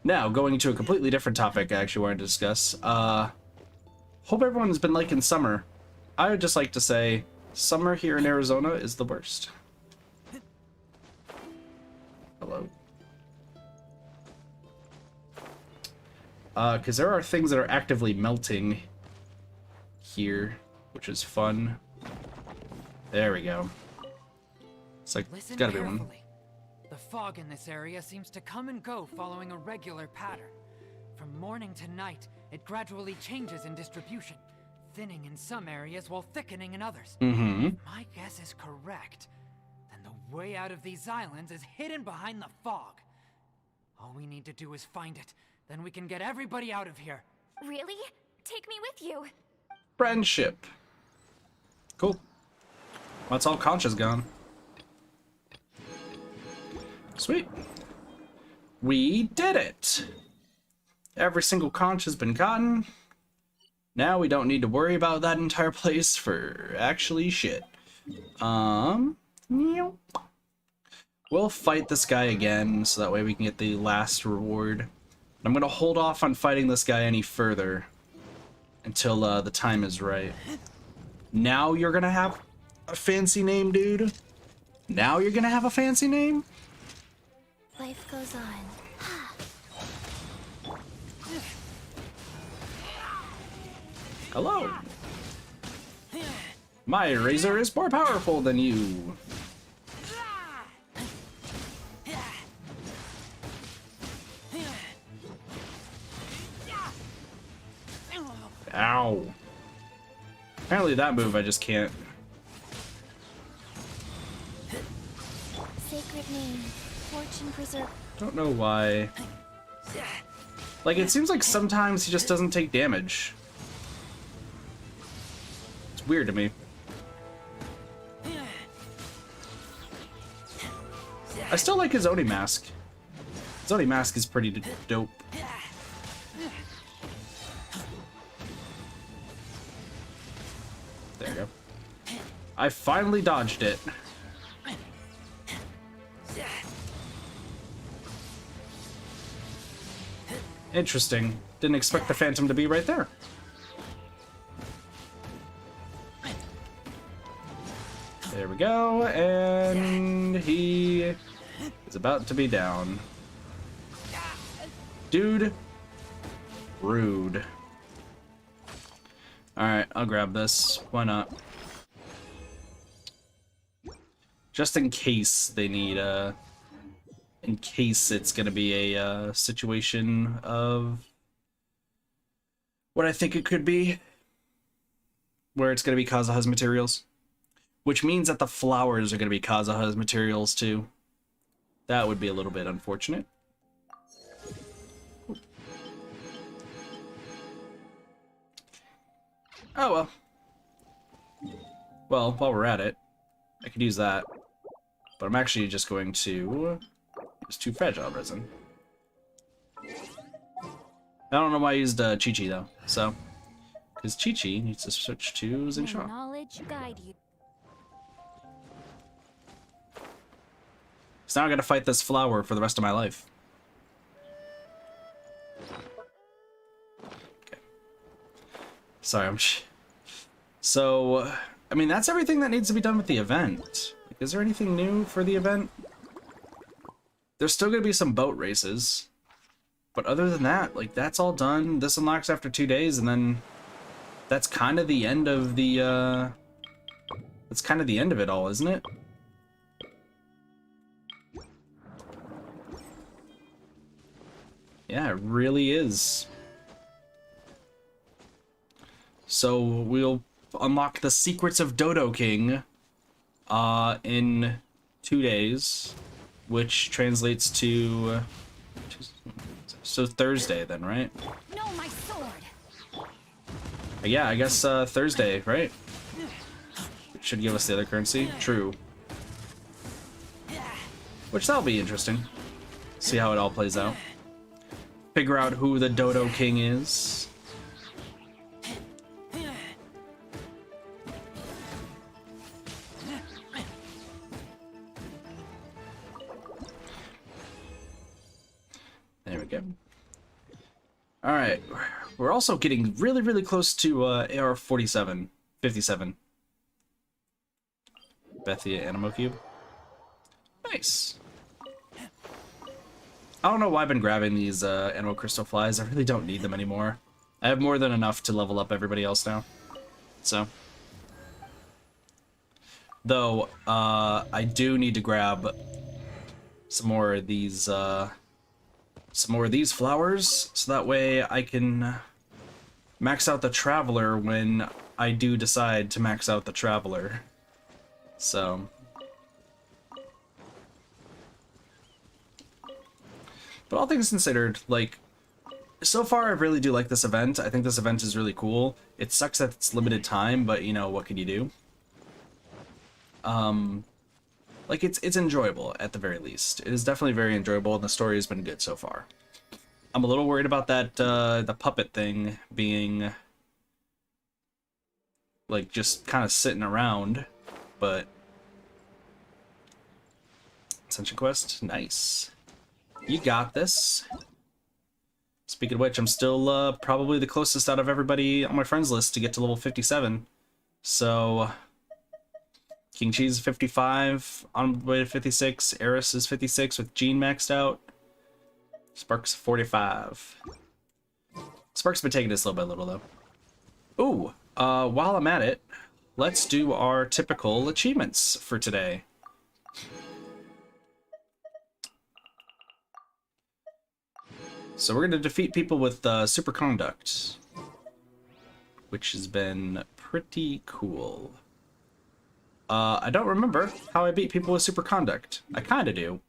Now, going into a completely different topic I actually wanted to discuss. Hope everyone has been liking summer. I would just like to say, summer here in Arizona is the worst. Hello. Because there are things that are actively melting here, which is fun. There we go. It's like, it's gotta be one. The fog in this area seems to come and go following a regular pattern. From morning to night, it gradually changes in distribution, thinning in some areas while thickening in others. Mm-hmm. If my guess is correct, then the way out of these islands is hidden behind the fog. All we need to do is find it, then we can get everybody out of here. Really? Take me with you. Friendship. Cool. That's all Concha's gone. Sweet. We did it! Every single conch has been gotten. Now we don't need to worry about that entire place for actually shit. We'll fight this guy again, so that way we can get the last reward. I'm gonna hold off on fighting this guy any further until the time is right. Now you're gonna have a fancy name, dude? Now you're gonna have a fancy name? Life goes on. Hello. My razor is more powerful than you. Ow. Apparently that move I just can't. Sacred name. Fortune preserve. Don't know why. Like, it seems like sometimes he just doesn't take damage. It's weird to me. I still like his Oni mask. His Oni mask is pretty dope. There you go. I finally dodged it. Interesting. Didn't expect the Phantom to be right there. There we go, and he is about to be down. Dude. Rude. Alright, I'll grab this. Why not? Just in case they need, in case it's gonna be a, situation of what I think it could be, where it's gonna be Kazuha's materials. Which means that the flowers are gonna be Kazuha's materials, too. That would be a little bit unfortunate. Oh, well. Well, while we're at it, I could use that. But I'm actually just going to use 2 fragile resin. I don't know why I used Chi-Chi, though. So, because Chi-Chi needs to switch to May Xingqiang. knowledge guide you. So now I gotta fight this flower for the rest of my life. Okay. Sorry, So, I mean, that's everything that needs to be done with the event. Like, is there anything new for the event? There's still gonna be some boat races. But other than that, like, that's all done. This unlocks after 2 days, and then that's kind of the end of the, that's kind of the end of it all, isn't it? Yeah, it really is. So we'll unlock the secrets of Dodoking in 2 days, which translates to so Thursday then, right? No, my sword. Yeah, I guess Thursday, right? It should give us the other currency. True. Which that'll be interesting. See how it all plays out. Figure out who the Dodoking is. There we go. Alright. We're also getting really, really close to AR-47. 57. Bethia Animo Cube. Nice. I don't know why I've been grabbing these Animo Crystal Flies. I really don't need them anymore. I have more than enough to level up everybody else now. So. Though, I do need to grab some more of these flowers, so that way I can max out the Traveler when I do decide to max out the Traveler. So. But all things considered, like, so far I really do like this event. I think this event is really cool. It sucks that it's limited time, but, you know, what can you do? Like, it's enjoyable, at the very least. It is definitely very enjoyable, and the story has been good so far. I'm a little worried about that, the puppet thing being, like, just kind of sitting around, but... Ascension Quest? Nice. You got this. Speaking of which, I'm still probably the closest out of everybody on my friends list to get to level 57. So, King Cheese is 55, on the way to 56. Eris is 56 with Jean maxed out. Spark's 45. Spark's been taking this little by little, though. Ooh, while I'm at it, let's do our typical achievements for today. So we're going to defeat people with Superconduct, which has been pretty cool. I don't remember how I beat people with Superconduct. I kind of do,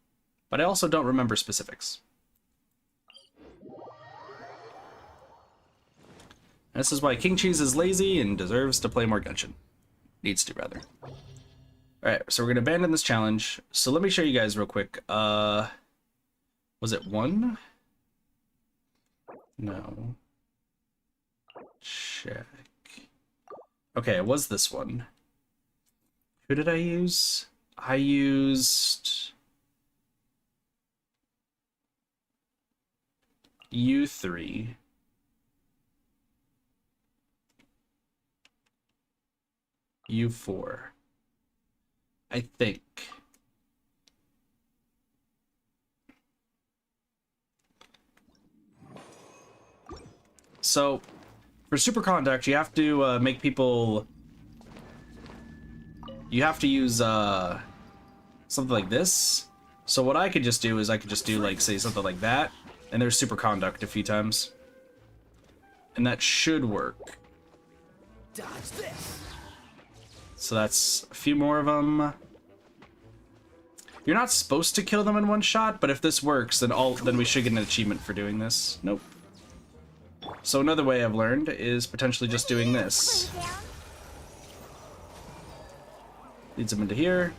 but I also don't remember specifics. This is why King Cheese is lazy and deserves to play more Genshin. Needs to, rather. Alright, so we're going to abandon this challenge. So let me show you guys real quick. Was it 1? No. Check. Okay, it was this one. Who did I use? I used... U3. U4. I think. So, for Superconduct, you have to make people... You have to use something like this. So what I could just do is I could just do like, say, something like that, and there's superconduct a few times. And that should work. Dodge this. So that's a few more of them. You're not supposed to kill them in one shot, but if this works, then we should get an achievement for doing this. Nope. So another way I've learned is potentially just doing this. Leads them into here.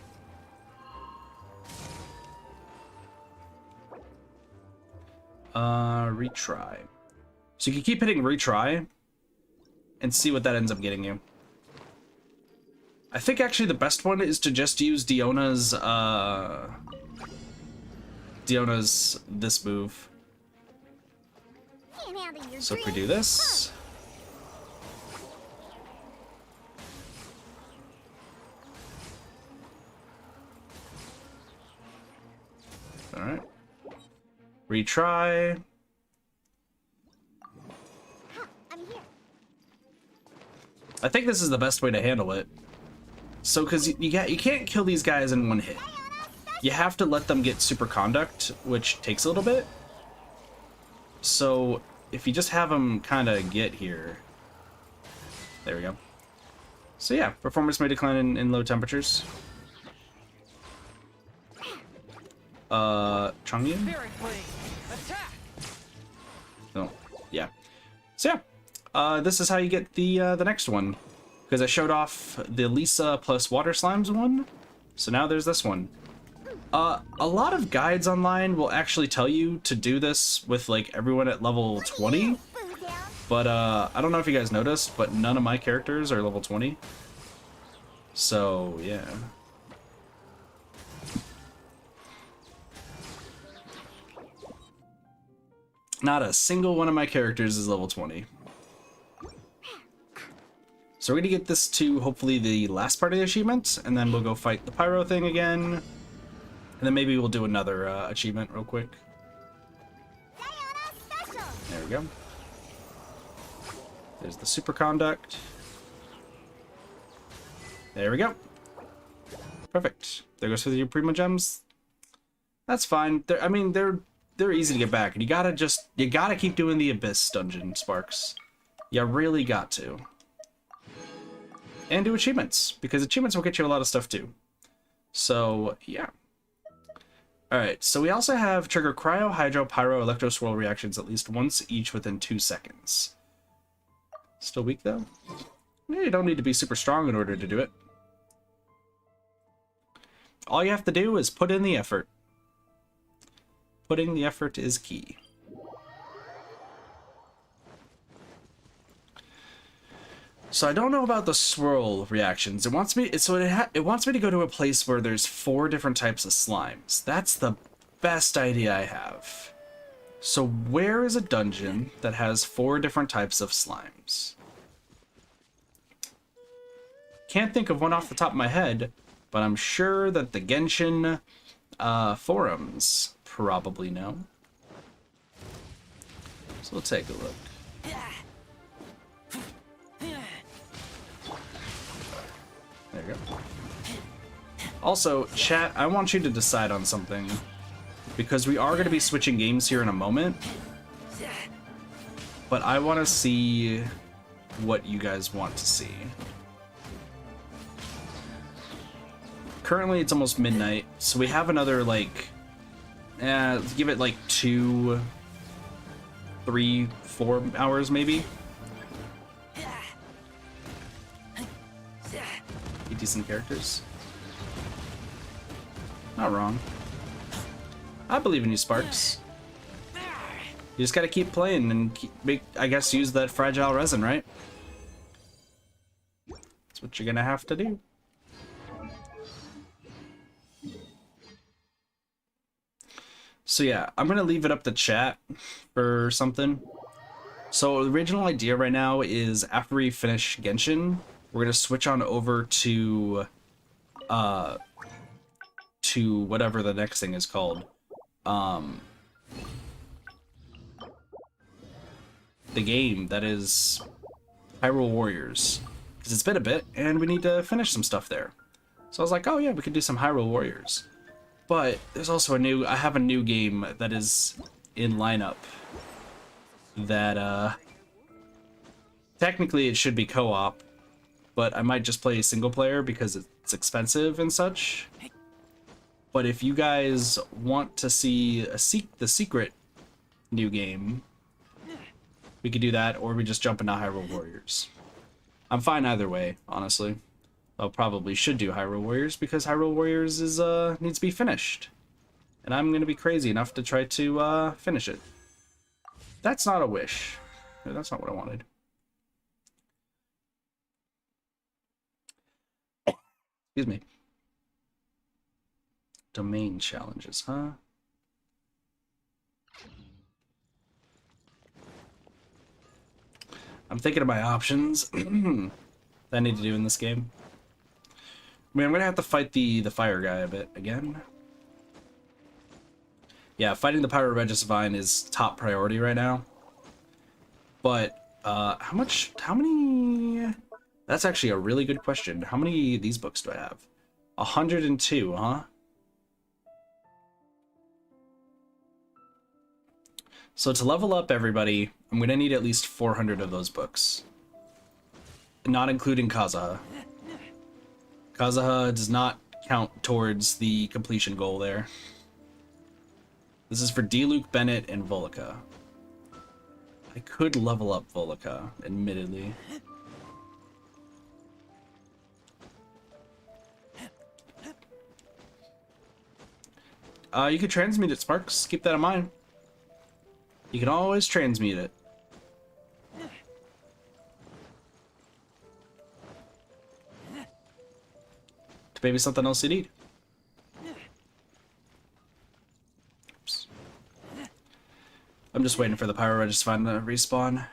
Retry. So you can keep hitting retry and see what that ends up getting you. I think actually the best one is to just use Diona's this move. So if we do this, all right, retry. I think this is the best way to handle it. So, because you can't kill these guys in one hit. You have to let them get superconduct, which takes a little bit. So, if you just have them kind of get here. There we go. So yeah, performance may decline in low temperatures. Changyan? Oh, yeah. So yeah, this is how you get the next one. Because I showed off the Lisa plus Water Slimes one, so now there's this one. A lot of guides online will actually tell you to do this with like everyone at level 20, but I don't know if you guys noticed, but none of my characters are level 20. So yeah. Not a single one of my characters is level 20. So we're gonna get this to hopefully the last part of the achievement, and then we'll go fight the pyro thing again, and then maybe we'll do another achievement real quick. There we go. There's the superconduct. There we go. Perfect. There goes for your Primo Gems. That's fine. I mean, they're easy to get back, and you gotta keep doing the Abyss dungeon, Sparks. You really got to. And do achievements, because achievements will get you a lot of stuff too. So, yeah. Alright, so we also have trigger cryo, hydro, pyro, electro swirl reactions at least once each within 2 seconds. Still weak though? Yeah, you don't need to be super strong in order to do it. All you have to do is put in the effort. Putting the effort is key. So I don't know about the swirl reactions. It wants me to go to a place where there's 4 different types of slimes. That's the best idea I have. So where is a dungeon that has 4 different types of slimes? Can't think of one off the top of my head, but I'm sure that the Genshin forums probably know. So we'll take a look. There you go. Also, chat, I want you to decide on something, because we are going to be switching games here in a moment, but I want to see what you guys want to see. Currently, it's almost midnight, so we have another, like, give it like 2, 3, 4 hours maybe. Decent characters. Not wrong. I believe in you, Sparks. You just gotta keep playing and I guess use that fragile resin, right? That's what you're gonna have to do. So yeah, I'm gonna leave it up to chat for something. So the original idea right now is after we finish Genshin, we're gonna switch on over to whatever the next thing is called. The game that is Hyrule Warriors, because it's been a bit and we need to finish some stuff there. So I was like, oh yeah, we could do some Hyrule Warriors. But there's also I have a new game that is in lineup that, technically it should be co-op, but I might just play single player because it's expensive and such. But if you guys want to see the secret new game, we could do that, or we just jump into Hyrule Warriors. I'm fine either way, honestly. I probably should do Hyrule Warriors because Hyrule Warriors is needs to be finished. And I'm gonna be crazy enough to try to finish it. That's not a wish. No, that's not what I wanted. Excuse me. Domain challenges, huh? I'm thinking of my options that I need to do in this game. I mean, I'm gonna have to fight the fire guy a bit again. Yeah, fighting the Pyro Regisvine is top priority right now. But how many? That's actually a really good question. How many of these books do I have? 102, huh? So to level up everybody, I'm gonna need at least 400 of those books. Not including Kazuha. Kazuha does not count towards the completion goal there. This is for Diluc, Bennett, and Volca. I could level up Volca, admittedly. You could transmute it, Sparks. Keep that in mind. You can always transmute it. To maybe something else you need. Oops. I'm just waiting for the Pyro Regisvine to respawn.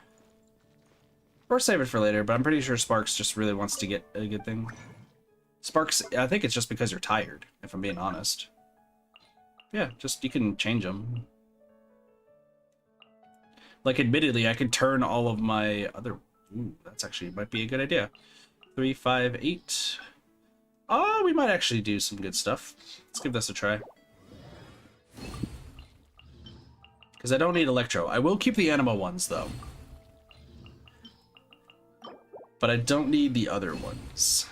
Or save it for later, but I'm pretty sure Sparks just really wants to get a good thing. Sparks, I think it's just because you're tired, if I'm being honest. Yeah, just, you can change them. Like, admittedly, I could turn all of my other... Ooh, that's actually might be a good idea. 3, 5, 8. Oh, we might actually do some good stuff. Let's give this a try. Because I don't need Electro. I will keep the Anima ones, though. But I don't need the other ones.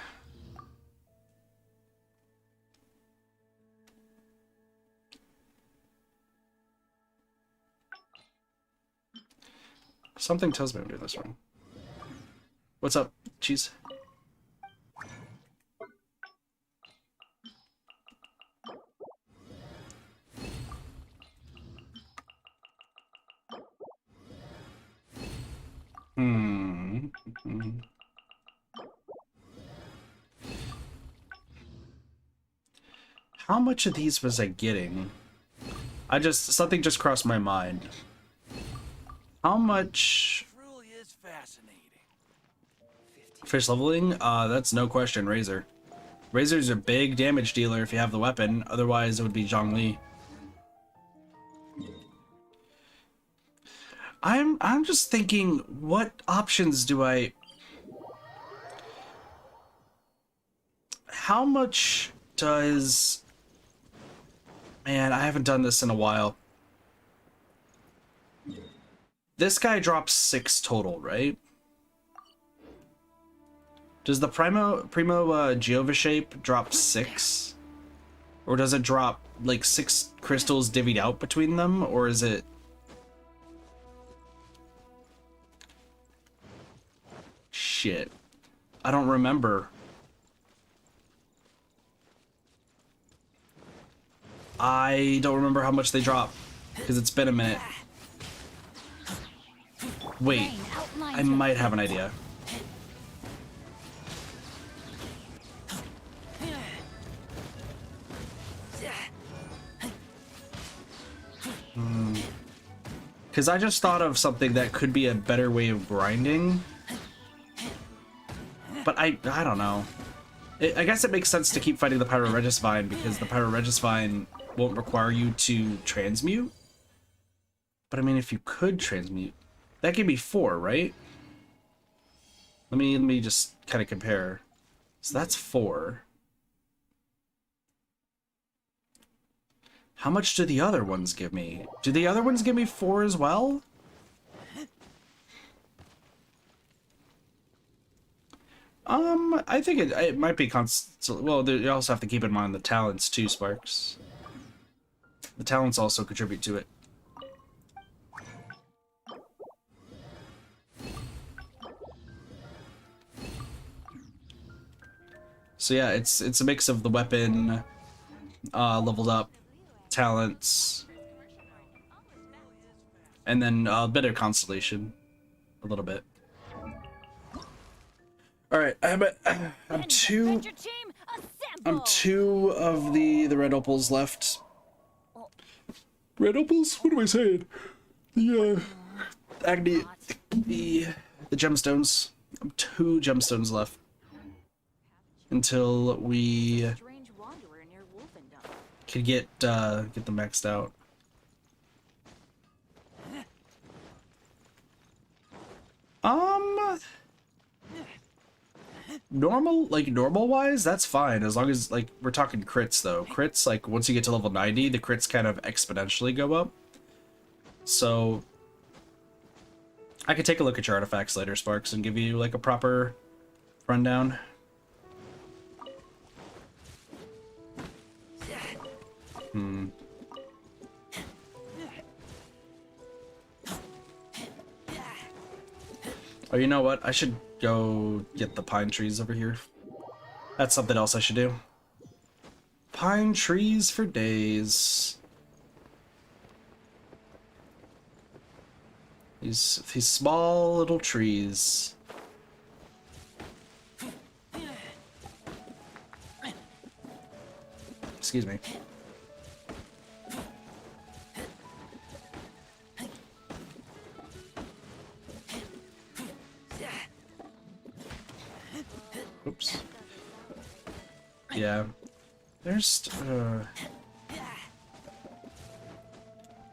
Something tells me I'm doing this wrong. What's up, cheese? How much of these was I getting? Something just crossed my mind. How much? Truly is fascinating. Fish leveling? That's no question, Razor. Razor's a big damage dealer if you have the weapon, otherwise it would be Zhongli. I'm just thinking, what options do I... How much does... Man, I haven't done this in a while. This guy drops 6 total, right? Does the Primo Giova shape drop 6? Or does it drop like 6 crystals divvied out between them? Or is it... Shit. I don't remember. I don't remember how much they drop, because it's been a minute. Wait, I might have an idea. Because I just thought of something that could be a better way of grinding. But I don't know. I guess it makes sense to keep fighting the Pyro Regisvine because the Pyro Regisvine won't require you to transmute. But I mean, if you could transmute, that could be 4, right? Let me just kind of compare. So that's 4. How much do the other ones give me? Do the other ones give me 4 as well? I think it might be well, you also have to keep in mind the talents too, Sparks. The talents also contribute to it. So yeah, it's a mix of the weapon, leveled up, talents, and then a bit of constellation, a little bit. All right, I'm two of the red opals left. Red opals? What am I saying? The the gemstones. I'm 2 gemstones left until we could get them maxed out. Normal wise, that's fine, as long as, like, we're talking crits, though. Crits, like, once you get to level 90, the crits kind of exponentially go up. So, I could take a look at your artifacts later, Sparks, and give you, like, a proper rundown. Oh, you know what? I should go get the pine trees over here. That's something else I should do. Pine trees for days. These small little trees. Excuse me. Oops. Yeah. There's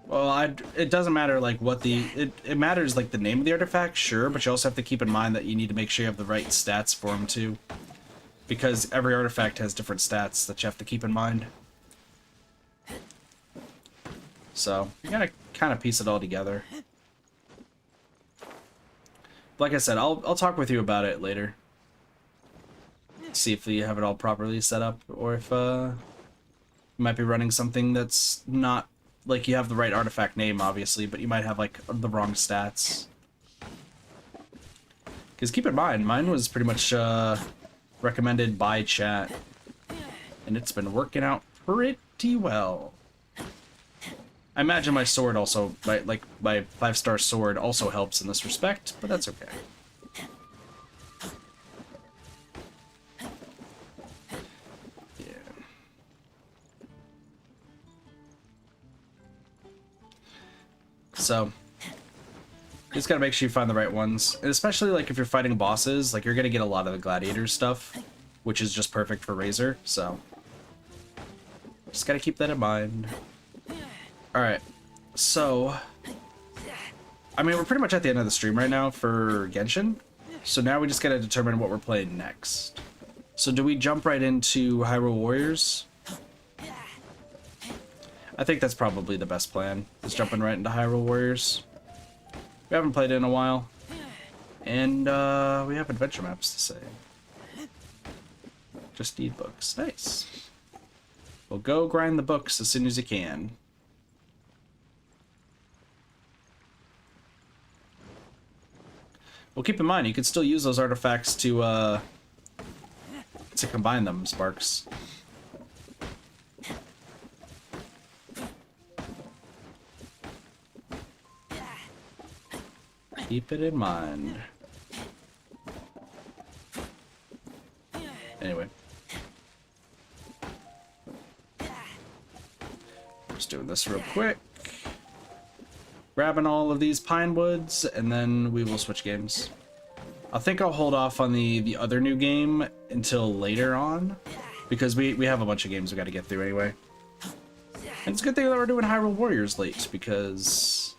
well, it doesn't matter like what it matters like the name of the artifact, sure, but you also have to keep in mind that you need to make sure you have the right stats for them too. Because every artifact has different stats that you have to keep in mind. So, you gotta kind of piece it all together. Like I said, I'll talk with you about it later. See if you have it all properly set up, or if you might be running something that's not like you have the right artifact name, obviously, but you might have like the wrong stats. Because keep in mind, mine was pretty much recommended by chat, and it's been working out pretty well. I imagine my sword also, my 5-star sword also helps in this respect, but that's okay. So, you just gotta make sure you find the right ones. And especially, like, if you're fighting bosses, like, you're gonna get a lot of the gladiator stuff, which is just perfect for Razor, so. Just gotta keep that in mind. Alright, so. I mean, we're pretty much at the end of the stream right now for Genshin, so now we just gotta determine what we're playing next. So, do we jump right into Hyrule Warriors? I think that's probably the best plan, is jumping right into Hyrule Warriors. We haven't played it in a while, and we have adventure maps to say. Just need books. Nice. Well, go grind the books as soon as you can. Well, keep in mind, you can still use those artifacts to combine them, Sparks. Keep it in mind. Anyway. Just doing this real quick. Grabbing all of these pine woods, and then we will switch games. I think I'll hold off on the other new game until later on, because we have a bunch of games we got to get through anyway. And it's a good thing that we're doing Hyrule Warriors late, because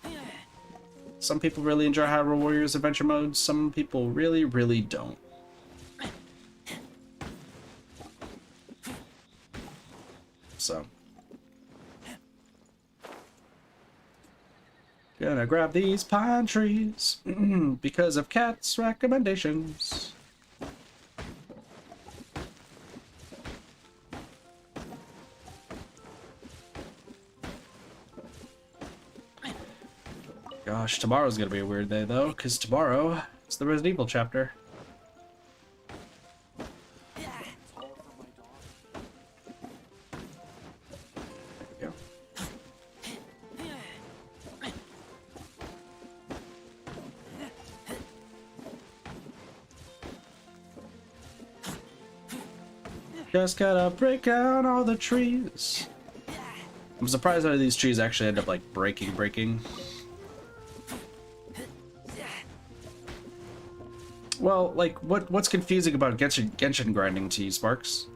some people really enjoy Hyrule Warriors adventure modes, some people really, really don't. So. Gonna grab these pine trees because of Cat's recommendations. Gosh, tomorrow's gonna be a weird day though, because tomorrow it's the Resident Evil chapter. There we go. Just gotta break down all the trees. I'm surprised how these trees actually end up like breaking. Well, like, what's confusing about Genshin grinding to you, Sparks?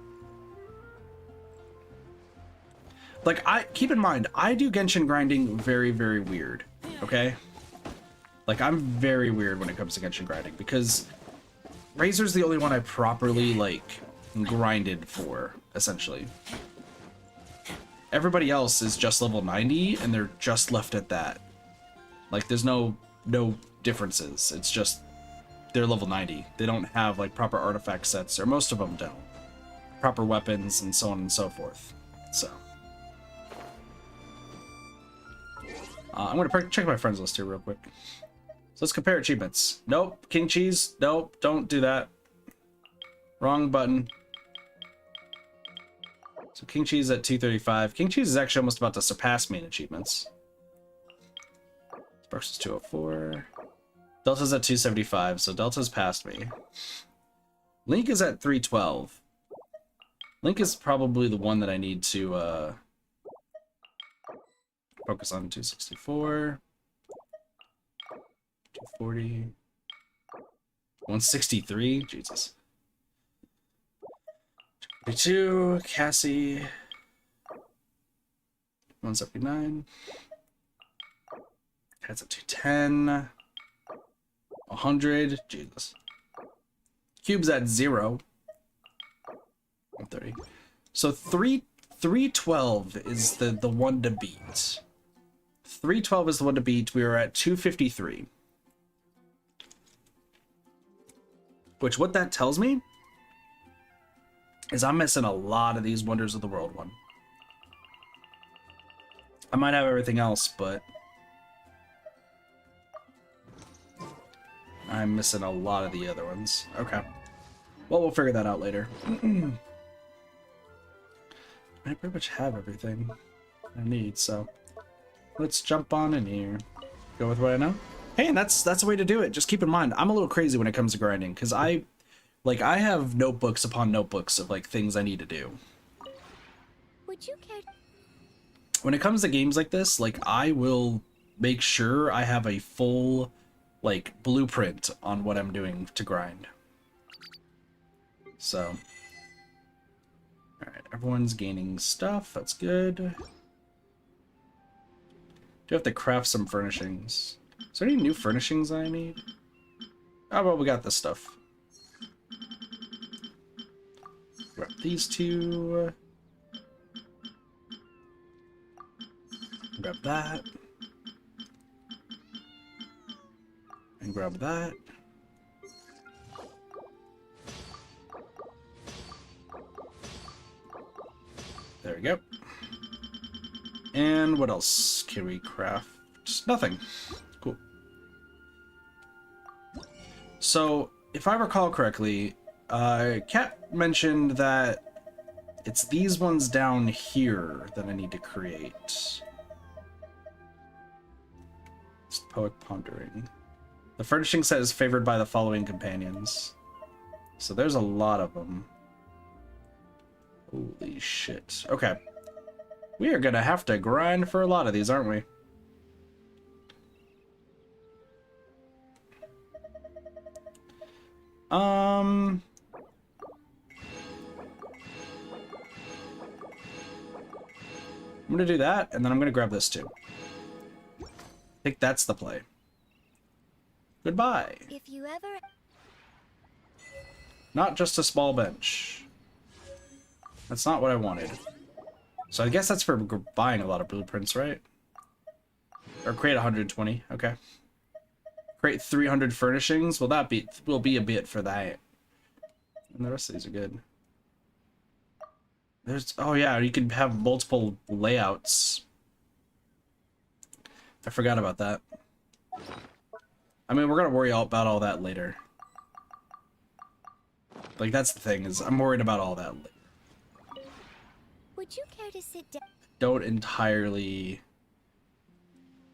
Like, keep in mind, I do Genshin grinding very, very weird, okay? Like, I'm very weird when it comes to Genshin grinding, because Razor's the only one I properly, like, grinded for, essentially. Everybody else is just level 90, and they're just left at that. Like, there's no differences. It's just they're level 90. They don't have like proper artifact sets, or most of them don't. Proper weapons and so on and so forth. So I'm gonna check my friends list here real quick. So let's compare achievements. Nope. King Cheese. Nope. Don't do that. Wrong button. So King Cheese at 235. King Cheese is actually almost about to surpass me in achievements. Sparks is 204. Delta's at 275, so Delta's past me. Link is at 312. Link is probably the one that I need to focus on. 264. 240. 163. Jesus. 32. Cassie. 179. Cat's at 210. 100. Jesus. Cube's at 0. 130. So 312 is the one to beat. 312 is the one to beat. We are at 253. Which, what that tells me is I'm missing a lot of these Wonders of the World one. I might have everything else, but I'm missing a lot of the other ones. Okay. Well, we'll figure that out later. I pretty much have everything I need, so let's jump on in here. Go with what I know. Hey, and that's a way to do it. Just keep in mind, I'm a little crazy when it comes to grinding, because I have notebooks upon notebooks of like things I need to do. Would you care? When it comes to games like this, like I will make sure I have a full like blueprint on what I'm doing to grind. So, all right, everyone's gaining stuff. That's good. Do have to craft some furnishings. Is there any new furnishings I need? Oh, well, we got this stuff. Grab these two. Grab that. And grab that. There we go. And what else can we craft? Nothing. Cool. So, if I recall correctly, Kat mentioned that it's these ones down here that I need to create. It's Poet Pondering. The furnishing set is favored by the following companions. So there's a lot of them. Holy shit. Okay. We are gonna have to grind for a lot of these, aren't we? I'm gonna do that, and then I'm gonna grab this too. I think that's the play. Goodbye. If you ever... Not just a small bench. That's not what I wanted. So I guess that's for buying a lot of blueprints, right? Or create 120. Okay. Create 300 furnishings. Well, that will be a bit for that. And the rest of these are good. There's, oh yeah, you can have multiple layouts. I forgot about that. I mean, we're gonna worry about all that later. Like, that's the thing, is I'm worried about all that later. Would you care to sit down? Don't entirely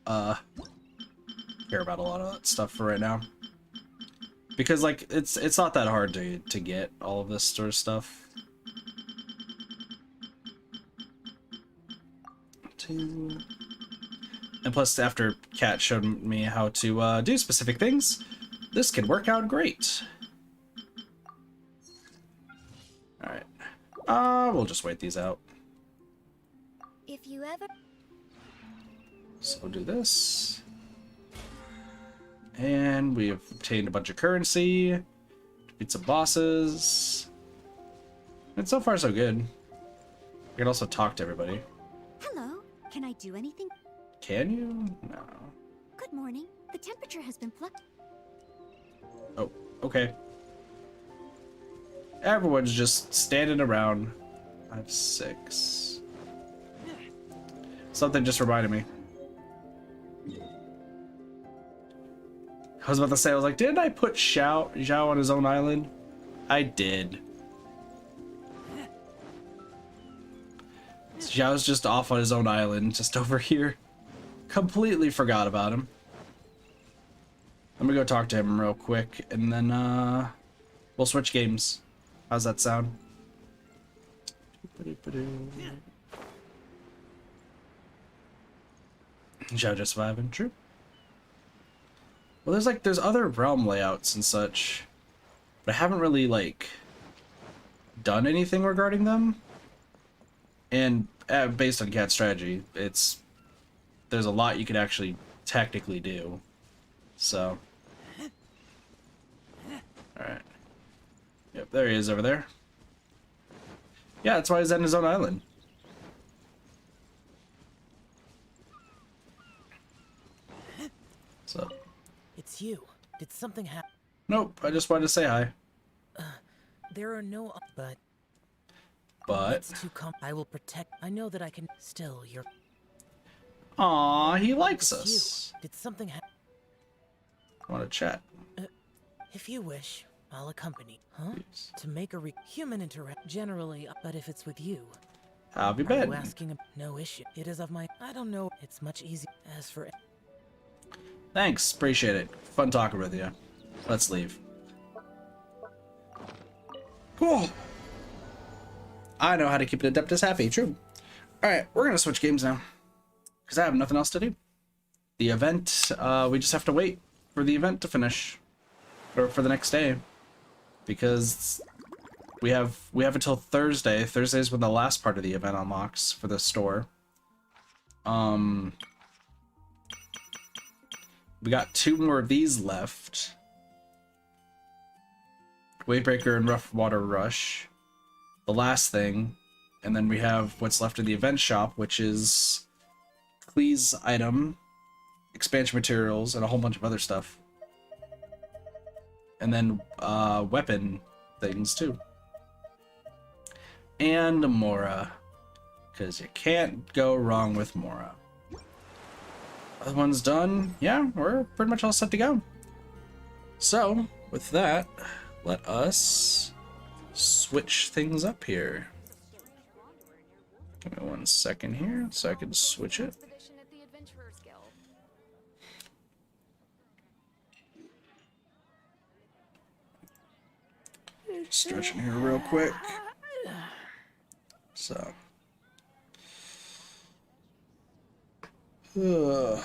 care about a lot of that stuff for right now. Because, like, it's not that hard to get all of this sort of stuff. And plus, after Kat showed me how to do specific things, this can work out great. Alright. We'll just wait these out. If you ever... So we'll do this. And we have obtained a bunch of currency. Beat some bosses. And so far, so good. We can also talk to everybody. Hello, can I do anything? Can you? No. Good morning. The temperature has been Oh, okay. Everyone's just standing around. 5, 6. Something just reminded me. I was about to say, I was like, didn't I put Zhao on his own island? I did. Zhao's just off on his own island, just over here. Completely forgot about him. Let me go talk to him real quick, and then we'll switch games. How's that sound? Zhao just surviving, true. Well, there's other realm layouts and such, but I haven't really, like, done anything regarding them. And based on Cat strategy, there's a lot you could actually technically do. So, all right. Yep, there he is over there. Yeah, that's why he's on his own island. So. It's you. Did something happen? Nope, I just wanted to say hi. There are no... But... But... It's too I will protect... I know that I can... Still, you're... Aw, he likes It's us. You. Did something happen? I want to chat. If you wish, I'll accompany. Huh? Please. To make a human interact... Generally, but if it's with you... How have you Are been? you asking no issue. It is of my... I don't know. It's much easier. As for... Thanks, appreciate it. Fun talking with you. Let's leave. Cool. I know how to keep an Adeptus happy, true. Alright, we're gonna switch games now. Because I have nothing else to do. The event, we just have to wait for the event to finish. Or for the next day. Because we have until Thursday. Thursday is when the last part of the event unlocks for the store. We got 2 more of these left. Wavebreaker and Rough Water Rush. The last thing. And then we have what's left in the event shop, which is Klee's item, expansion materials, and a whole bunch of other stuff. And then weapon things too. And Mora. Because you can't go wrong with Mora. Other one's done. Yeah, we're pretty much all set to go. So, with that, let us switch things up here. Give me 1 second here so I can switch it. Stretching here real quick. So. Cool.